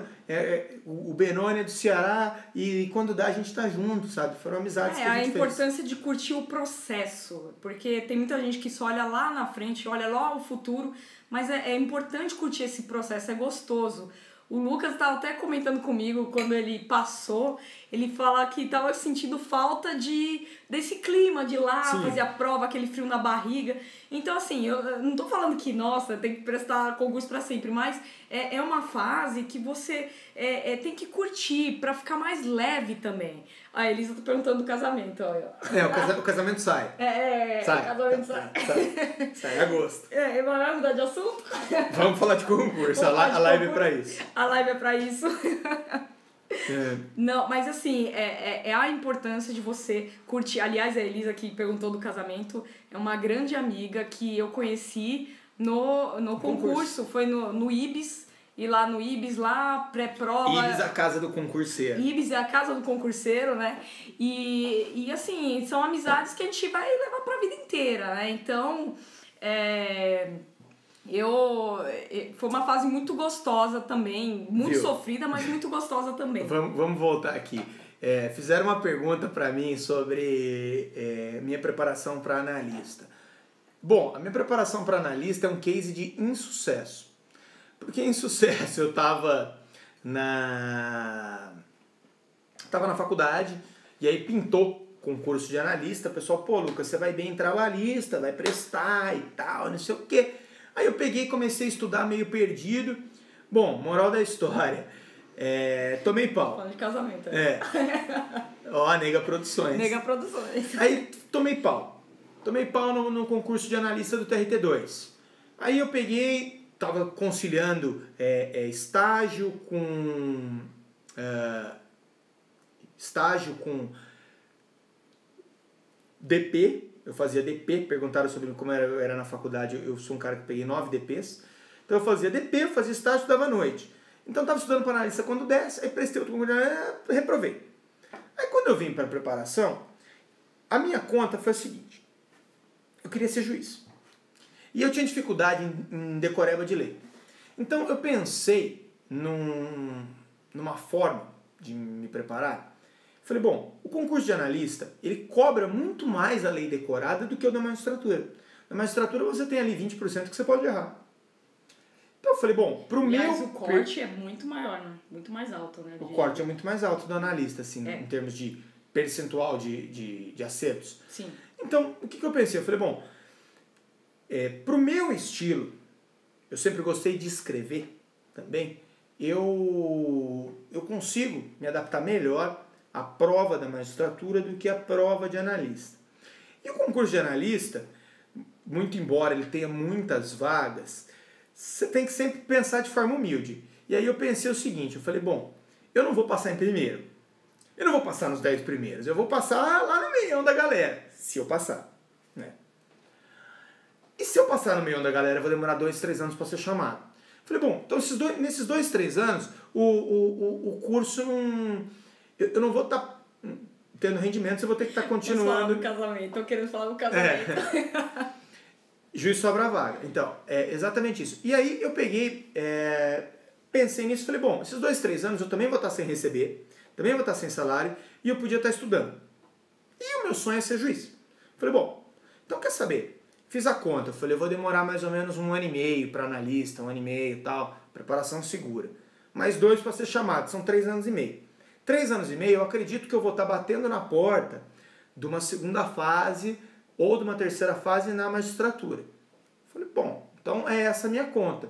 o Benoni é do Ceará, e quando dá a gente tá junto, sabe? Foram amizades que a gente fez.
A importância de curtir o processo, porque tem muita gente que só olha lá na frente, olha lá o futuro, mas é importante curtir esse processo, é gostoso. O Lucas estava até comentando comigo quando ele passou, ele fala que estava sentindo falta desse clima de lá,
Sim.
fazer a prova, aquele frio na barriga. Então, assim, eu não tô falando que, nossa, tem que prestar concurso para sempre, mas é uma fase que você tem que curtir para ficar mais leve também. A Elisa tá perguntando do casamento, olha.
O casamento sai. Sai.
O casamento sai.
Sai em agosto.
Vai mudar de assunto?
Vamos falar de concurso, a live é pra isso.
A live é pra isso. Não, mas assim, é a importância de você curtir. Aliás, a Elisa que perguntou do casamento é uma grande amiga que eu conheci no concurso. Foi no IBS. E lá no IBS, lá, pré-prova...
IBS é a casa do concurseiro.
IBS é a casa do concurseiro, né? E assim, são amizades que a gente vai levar pra vida inteira, né? Então, foi uma fase muito gostosa também. Muito sofrida, mas muito gostosa também.
Vamos voltar aqui. Fizeram uma pergunta pra mim sobre minha preparação para analista. Bom, a minha preparação para analista é um case de insucesso. Porque em sucesso eu tava na faculdade e aí pintou concurso de analista. O pessoal, pô, Lucas, você vai bem em trabalhista, vai prestar e tal, não sei o quê. Aí eu peguei e comecei a estudar meio perdido. Bom, moral da história, tomei pau.
Falando de casamento.
Ó, Nega Produções.
Nega Produções.
Aí tomei pau. Tomei pau no concurso de analista do TRT2. Aí eu peguei... Estava conciliando estágio com DP. Eu fazia DP, perguntaram sobre como era na faculdade. Eu sou um cara que peguei 9 DPs. Então eu fazia DP, eu fazia estágio, estudava à noite. Então eu estava estudando para analista quando desce, aí prestei outro concurso, reprovei. Aí quando eu vim para a preparação, a minha conta foi a seguinte: eu queria ser juiz. E eu tinha dificuldade em decoreba de lei. Então eu pensei numa forma de me preparar. Falei, bom, o concurso de analista, ele cobra muito mais a lei decorada do que o da magistratura. Na magistratura você tem ali 20% que você pode errar. Então eu falei, bom, pro
o corte é muito maior, né? Muito mais alto, né?
O corte é muito mais alto do analista, assim, em termos de percentual de acertos.
Sim.
Então, o que eu pensei? Eu falei, bom... pro meu estilo, eu sempre gostei de escrever também, eu consigo me adaptar melhor à prova da magistratura do que à prova de analista. E o concurso de analista, muito embora ele tenha muitas vagas, você tem que sempre pensar de forma humilde. E aí eu pensei o seguinte, eu falei, bom, eu não vou passar em primeiro, eu não vou passar nos 10 primeiros, eu vou passar lá no meião da galera, se eu passar, né? E se eu passar no meio da galera, eu vou demorar 2, 3 anos para ser chamado. Falei, bom, então nesses 2, 3 anos, o curso não... Eu não vou estar tendo rendimento, eu vou ter que estar continuando...
Tô querendo falar do casamento.
Juiz sobra a vaga. Então, é exatamente isso. E aí eu peguei, Pensei nisso e falei, bom, esses 2, 3 anos eu também vou estar sem receber, também vou estar sem salário e eu podia estar estudando. E o meu sonho é ser juiz. Falei, bom, então quer saber? Fiz a conta, falei, eu vou demorar mais ou menos 1 ano e meio para analista, 1 ano e meio e tal, preparação segura. Mais 2 para ser chamado, são 3 anos e meio. 3 anos e meio, eu acredito que eu vou estar batendo na porta de uma segunda fase ou de uma terceira fase na magistratura. Falei, bom, então é essa a minha conta.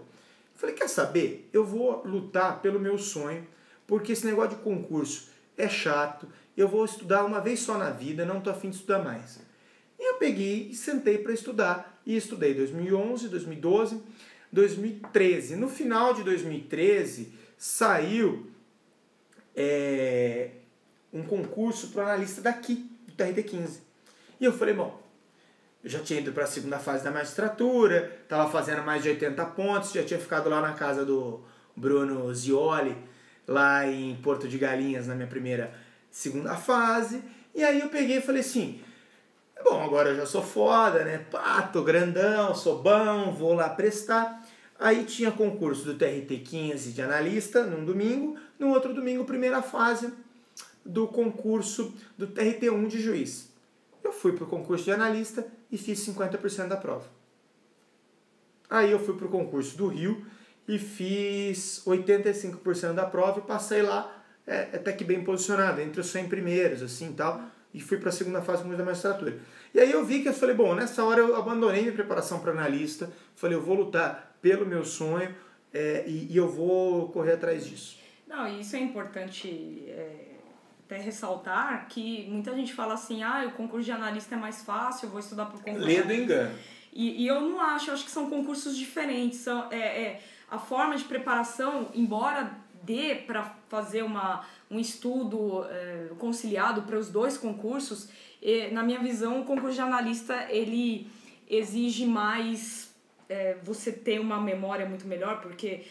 Falei, quer saber? Eu vou lutar pelo meu sonho, porque esse negócio de concurso é chato, eu vou estudar uma vez só na vida, não estou afim de estudar mais. E eu peguei e sentei para estudar, e estudei 2011, 2012, 2013. No final de 2013, saiu um concurso para analista daqui, do TRT15. E eu falei, bom, eu já tinha ido para a segunda fase da magistratura, estava fazendo mais de 80 pontos, já tinha ficado lá na casa do Bruno Zioli, lá em Porto de Galinhas, na minha segunda fase. E aí eu peguei e falei assim, bom, agora eu já sou foda, né? Pá, tô grandão, sou bom, vou lá prestar. Aí tinha concurso do TRT15 de analista num domingo, no outro domingo, primeira fase do concurso do TRT1 de juiz. Eu fui pro concurso de analista e fiz 50% da prova. Aí eu fui pro concurso do Rio e fiz 85% da prova e passei lá até que bem posicionado, entre os 100 primeiros, assim, tal, e fui para a segunda fase da magistratura. E aí eu vi que eu falei, bom, nessa hora eu abandonei minha preparação para analista, falei, eu vou lutar pelo meu sonho e eu vou correr atrás disso.
Não, e isso é importante até ressaltar, que muita gente fala assim, o concurso de analista é mais fácil, eu vou estudar para o concurso.
Lê do engano.
E eu não acho, eu acho que são concursos diferentes. A forma de preparação, embora dê para fazer um estudo conciliado para os dois concursos, na minha visão, o concurso de analista ele exige mais você ter uma memória muito melhor, porque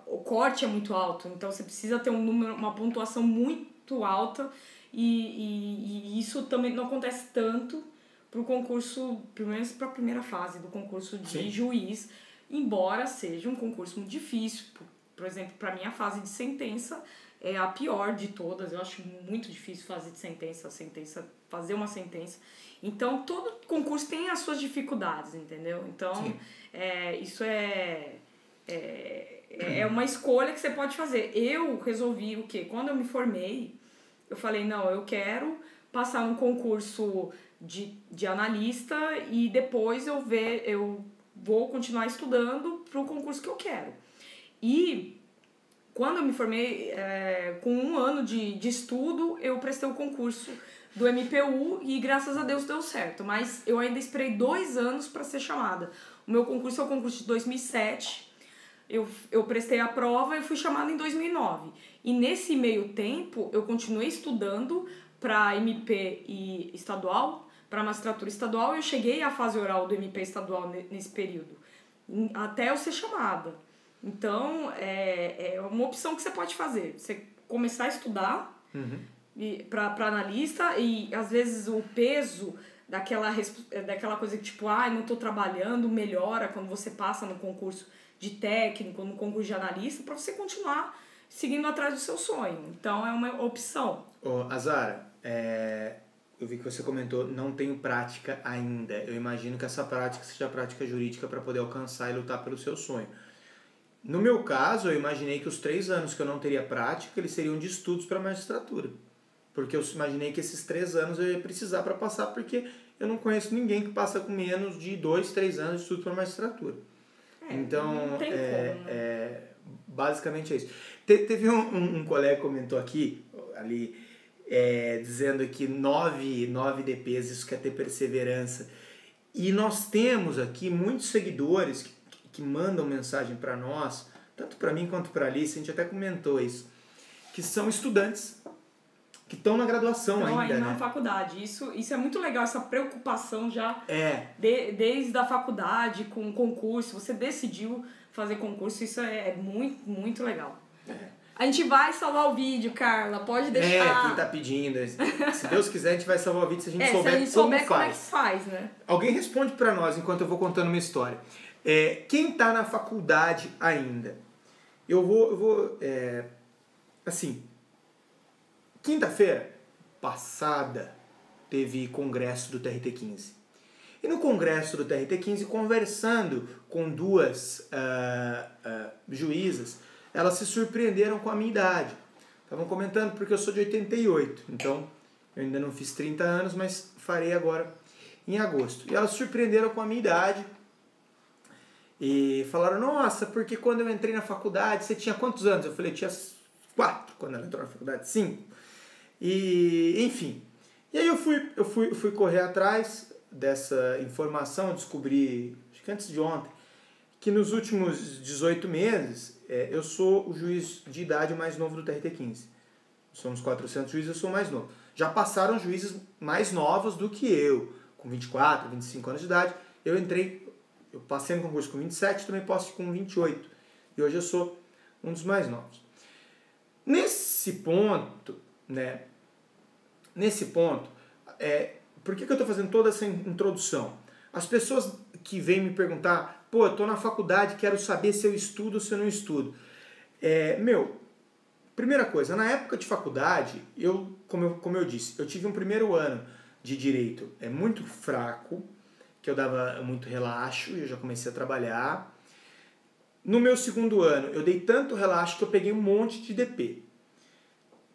o corte é muito alto, então você precisa ter uma pontuação muito alta e isso também não acontece tanto para o concurso, pelo menos para a primeira fase do concurso de
Sim.
juiz, embora seja um concurso muito difícil. Por exemplo, para mim a fase de sentença é a pior de todas, eu acho muito difícil fazer de fazer uma sentença. Então, todo concurso tem as suas dificuldades, entendeu? Então, isso é uma escolha que você pode fazer. Eu resolvi o quê? Quando eu me formei, eu falei, não, eu quero passar um concurso de analista e depois eu vou continuar estudando para o concurso que eu quero. E quando eu me formei, com 1 ano de estudo, eu prestei o concurso do MPU e graças a Deus deu certo. Mas eu ainda esperei 2 anos para ser chamada. O meu concurso é o concurso de 2007. Eu prestei a prova e fui chamada em 2009. E nesse meio tempo, eu continuei estudando para MP e estadual, para magistratura estadual. Eu cheguei à fase oral do MP estadual nesse período, até eu ser chamada. Então, é uma opção que você pode fazer. Você começar a estudar para analista e, às vezes, o peso daquela coisa que, tipo, não estou trabalhando, melhora quando você passa no concurso de técnico, no concurso de analista, para você continuar seguindo atrás do seu sonho. Então, é uma opção.
Azara, eu vi que você comentou, não tenho prática ainda. Eu imagino que essa prática seja a prática jurídica para poder alcançar e lutar pelo seu sonho. No meu caso, eu imaginei que os 3 anos que eu não teria prática, eles seriam de estudos para magistratura. Porque eu imaginei que esses 3 anos eu ia precisar para passar, porque eu não conheço ninguém que passa com menos de 2, 3 anos de estudo para magistratura. Então,
não tem como, né?
Basicamente é isso. Teve um colega que comentou aqui, ali, dizendo que 9 DPs, isso quer ter perseverança. E nós temos aqui muitos seguidores que mandam mensagem para nós, tanto para mim quanto para a Alice, a gente até comentou isso, que são estudantes, que estão na graduação ainda,
na faculdade. Isso é muito legal, essa preocupação já desde a faculdade, com o concurso. Você decidiu fazer concurso, isso é muito, muito legal. A gente vai salvar o vídeo, Carla, pode deixar.
Quem tá pedindo. Se Deus quiser, a gente vai salvar o vídeo se a gente souber
como é que faz, né?
Alguém responde para nós enquanto eu vou contando uma história. Quem tá na faculdade ainda, Assim, quinta-feira passada teve congresso do TRT15. E no congresso do TRT15, conversando com duas juízas, elas se surpreenderam com a minha idade. Estavam comentando porque eu sou de 88, então eu ainda não fiz 30 anos, mas farei agora em agosto. E elas se surpreenderam com a minha idade e falaram, nossa, porque quando eu entrei na faculdade, você tinha quantos anos? Eu falei, tinha 4 quando ela entrou na faculdade, 5. E, enfim. E aí eu fui correr atrás dessa informação, descobri, acho que antes de ontem, que nos últimos 18 meses eu sou o juiz de idade mais novo do TRT15. Somos 400 juízes, eu sou o mais novo. Já passaram juízes mais novos do que eu, com 24, 25 anos de idade. Eu passei no concurso com 27, também posso com 28. E hoje eu sou um dos mais novos. Nesse ponto, por que eu estou fazendo toda essa introdução? As pessoas que vêm me perguntar, pô, eu estou na faculdade, quero saber se eu estudo ou se eu não estudo. Primeira coisa, na época de faculdade, como eu disse, eu tive um primeiro ano de direito muito fraco, que eu dava muito relaxo e eu já comecei a trabalhar. No meu segundo ano, eu dei tanto relaxo que eu peguei um monte de DP.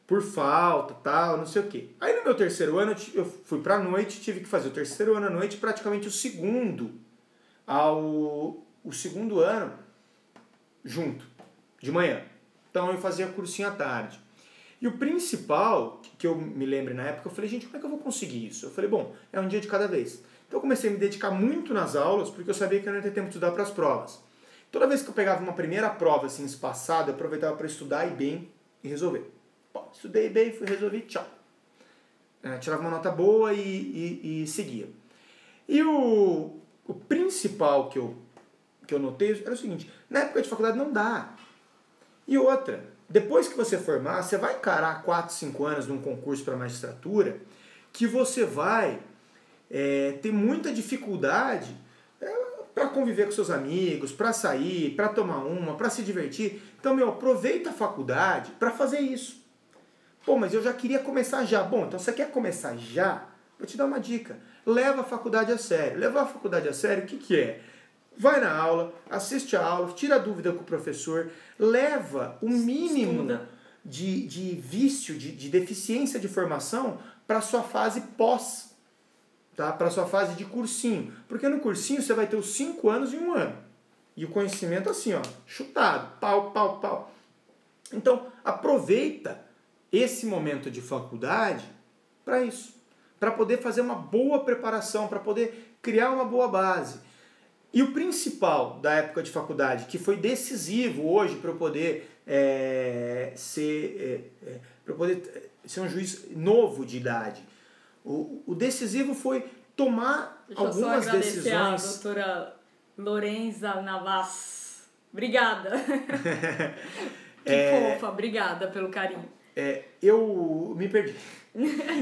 Por falta, tal, não sei o quê. Aí no meu terceiro ano, eu fui pra noite, tive que fazer o terceiro ano à noite, praticamente o segundo ano junto, de manhã. Então eu fazia cursinho à tarde. E o principal, que eu me lembro na época, eu falei, gente, como é que eu vou conseguir isso? Eu falei, bom, é um dia de cada vez. Então eu comecei a me dedicar muito nas aulas, porque eu sabia que eu não ia ter tempo de estudar para as provas. Toda vez que eu pegava uma primeira prova assim, espaçada, eu aproveitava para estudar e bem e resolver. Bom, estudei bem, resolvi, tchau. Tirava uma nota boa e seguia. E o principal que eu notei era o seguinte, na época de faculdade não dá. E outra, depois que você formar, você vai encarar 4, 5 anos num concurso para magistratura, que você vai ter muita dificuldade para conviver com seus amigos, para sair, para tomar uma, para se divertir. Então, aproveita a faculdade para fazer isso. Pô, mas eu já queria começar já. Bom, então você quer começar já? Vou te dar uma dica. Leva a faculdade a sério. Levar a faculdade a sério, o que é? Vai na aula, assiste a aula, tira a dúvida com o professor, leva o mínimo de vício, de deficiência de formação para a sua fase pós. Tá? Para a sua fase de cursinho. Porque no cursinho você vai ter os 5 anos em 1 ano. E o conhecimento assim, ó, chutado, pau. Então, aproveita esse momento de faculdade para isso. Para poder fazer uma boa preparação, para poder criar uma boa base. E o principal da época de faculdade, que foi decisivo hoje para eu poder ser um juiz novo de idade, o decisivo foi tomar algumas decisões.
Deixa eu só agradecer a doutora Lorenza Navas. Obrigada. Que fofa, obrigada pelo carinho.
Eu me perdi.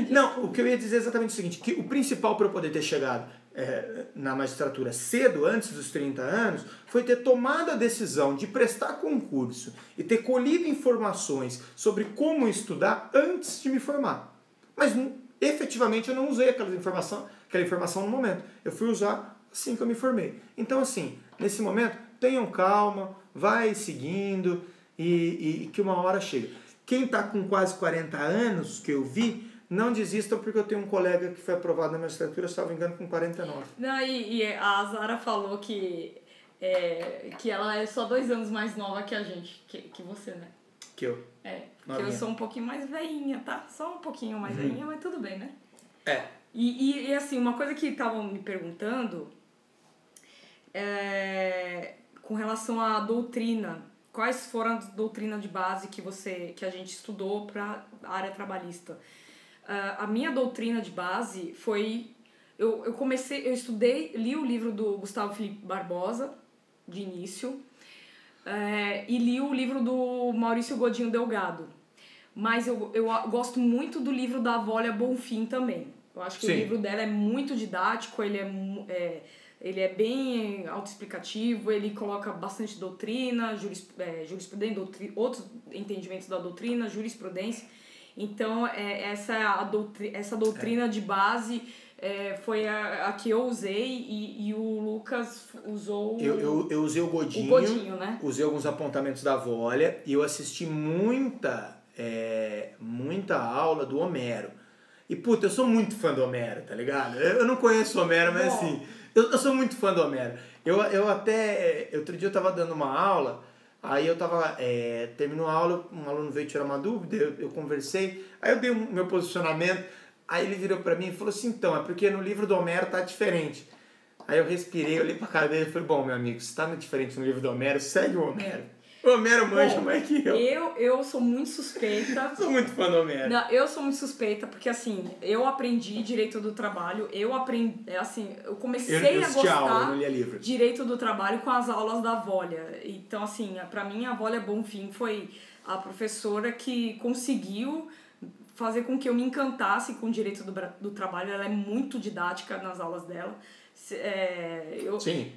Não, o que eu ia dizer é exatamente o seguinte, que o principal para eu poder ter chegado na magistratura cedo, antes dos 30 anos, foi ter tomado a decisão de prestar concurso e ter colhido informações sobre como estudar antes de me formar. Mas efetivamente eu não usei aquela informação no momento. Eu fui usar assim que eu me formei. Então, assim, nesse momento, tenham calma, vai seguindo e que uma hora chega. Quem está com quase 40 anos, que eu vi, não desistam, porque eu tenho um colega que foi aprovado na magistratura, se não me engano, com 49.
Não, e a Zara falou que ela é só 2 anos mais nova que a gente, que você, né?
Que eu?
Que eu sou um pouquinho mais velhinha, tá? Só um pouquinho mais velhinha, mas tudo bem, né? E assim, uma coisa que estavam me perguntando com relação à doutrina. Quais foram as doutrinas de base que a gente estudou para a área trabalhista? A minha doutrina de base foi... Eu li o livro do Gustavo Felipe Barbosa, de início, e li o livro do Maurício Godinho Delgado. Mas eu gosto muito do livro da Avólia Bonfim também. Eu acho que o livro dela é muito didático, ele Ele é bem autoexplicativo, ele coloca bastante doutrina, jurisprudência, outros entendimentos da doutrina, jurisprudência. Então, essa doutrina de base foi a que eu usei e o Lucas usou...
Eu usei o Godinho, né? Usei alguns apontamentos da Volha e eu assisti muita aula do Homero. E, puta, eu sou muito fã do Homero, tá ligado? Eu não conheço o Homero, mas assim, eu sou muito fã do Homero. Outro dia eu tava dando uma aula, aí eu tava, terminou a aula, um aluno veio tirar uma dúvida, eu conversei, aí eu dei o meu posicionamento, aí ele virou pra mim e falou assim, então, é porque no livro do Homero tá diferente. Aí eu respirei, olhei pra cara dele e falei, bom, meu amigo, se tá diferente no livro do Homero, segue o Homero. O Homero manja mais que eu.
Eu sou muito suspeita.
Sou muito fã do Homero.
Não, eu sou muito suspeita porque, assim, eu aprendi Direito do Trabalho, eu comecei a gostar
aula, não lia livro.
Direito do Trabalho com as aulas da Volha. Então, assim, pra mim, a Volha Bonfim foi a professora que conseguiu fazer com que eu me encantasse com o Direito do Trabalho. Ela é muito didática nas aulas dela.
Sim.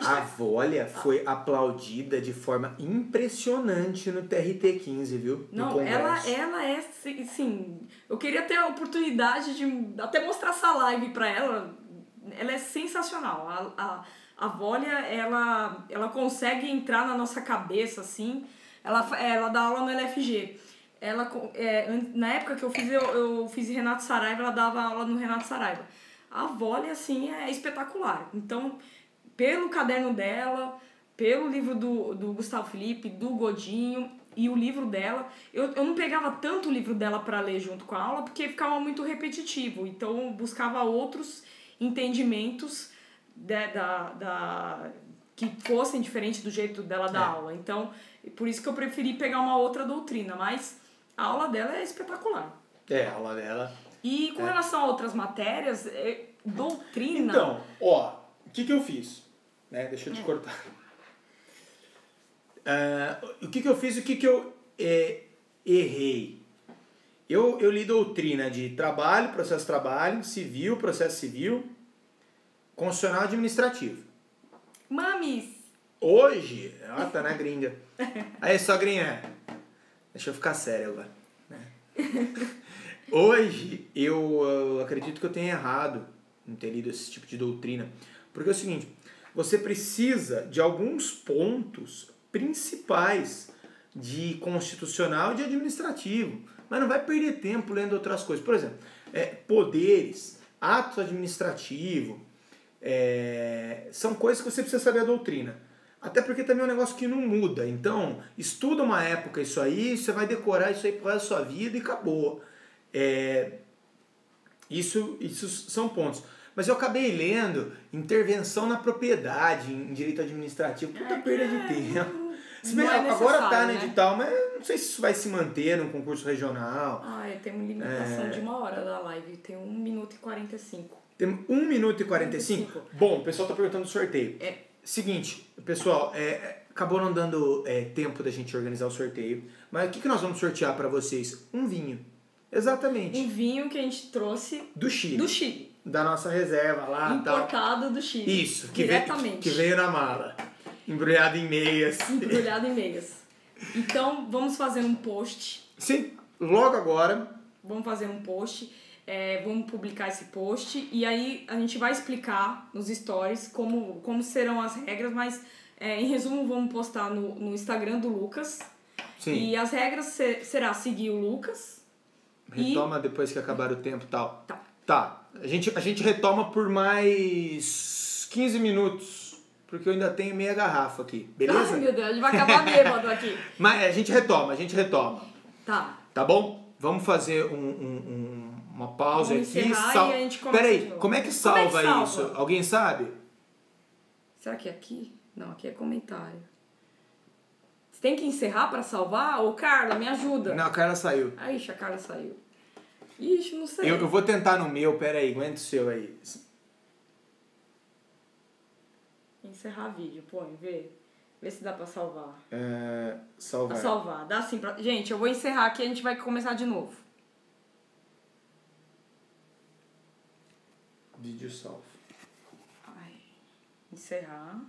A
Volha foi aplaudida de forma impressionante no TRT-15, viu?
Não, ela é, sim, eu queria ter a oportunidade de até mostrar essa live pra ela. Ela é sensacional. A Volha, ela consegue entrar na nossa cabeça, assim. Ela dá aula no LFG. Na época que eu fiz Renato Saraiva, ela dava aula no Renato Saraiva. A Volha, assim, é espetacular. Então, pelo caderno dela, pelo livro do Gustavo Felipe, do Godinho e o livro dela, eu não pegava tanto o livro dela para ler junto com a aula, porque ficava muito repetitivo. Então, eu buscava outros entendimentos que fossem diferentes do jeito dela dar aula. Então, por isso que eu preferi pegar uma outra doutrina. Mas a aula dela é espetacular.
A aula dela...
E com relação a outras matérias, doutrina...
Então, o que eu fiz? Deixa eu te cortar. O que eu fiz e o que eu errei? Eu li doutrina de trabalho, processo de trabalho, civil, processo civil, constitucional e administrativo.
Mames!
Hoje... tá na gringa. Aí, sogrinha. Deixa eu ficar sério agora. Hoje, eu acredito que eu tenha errado em ter lido esse tipo de doutrina. Porque é o seguinte, você precisa de alguns pontos principais de constitucional e de administrativo. Mas não vai perder tempo lendo outras coisas. Por exemplo, poderes, atos administrativos, são coisas que você precisa saber a doutrina. Até porque também é um negócio que não muda. Então, estuda uma época isso aí, você vai decorar isso aí pro resto da sua vida e acabou. Isso são pontos. Mas eu acabei lendo intervenção na propriedade em direito administrativo. Puta perda de tempo. Agora tá no edital, mas não sei se isso vai se manter num concurso regional.
Tem uma limitação de 1 hora da live. Tem 1 minuto e 45.
Tem 1 minuto e 45? Bom, o pessoal tá perguntando do sorteio. Seguinte, pessoal, acabou não dando tempo da gente organizar o sorteio. Mas o que nós vamos sortear para vocês? Um vinho. Exatamente.
Um vinho que a gente trouxe
do Chile. Da nossa reserva lá.
Importado do Chile.
Isso,
diretamente.
Que veio na mala. Embrulhado em meias.
Então, vamos fazer um post.
Sim, logo agora.
Vamos fazer um post. Vamos publicar esse post. E aí, a gente vai explicar nos stories como serão as regras. Mas, em resumo, vamos postar no Instagram do Lucas.
Sim.
E as regras será seguir o Lucas.
Retoma depois que acabar o tempo e tal. Tá. A gente retoma por mais 15 minutos. Porque eu ainda tenho meia garrafa aqui. Beleza?
Ai, meu Deus, a gente vai acabar bêbado aqui.
Mas a gente retoma.
Tá.
Tá bom? Vamos fazer uma pausa
Vamos
aqui.
E a gente começa.
Peraí, como é que salva isso? Alguém sabe?
Será que é aqui? Não, aqui é comentário. Você tem que encerrar pra salvar? Ô, Carla, me ajuda.
Não, a Carla saiu.
Ixi, a Carla saiu. Ixi, não sei.
Eu vou tentar no meu, peraí, aguenta o seu aí.
Encerrar vídeo, põe, vê se dá pra salvar.
Salvar.
Pra salvar, dá sim pra... Gente, eu vou encerrar aqui e a gente vai começar de novo.
Vídeo salvo.
encerrar.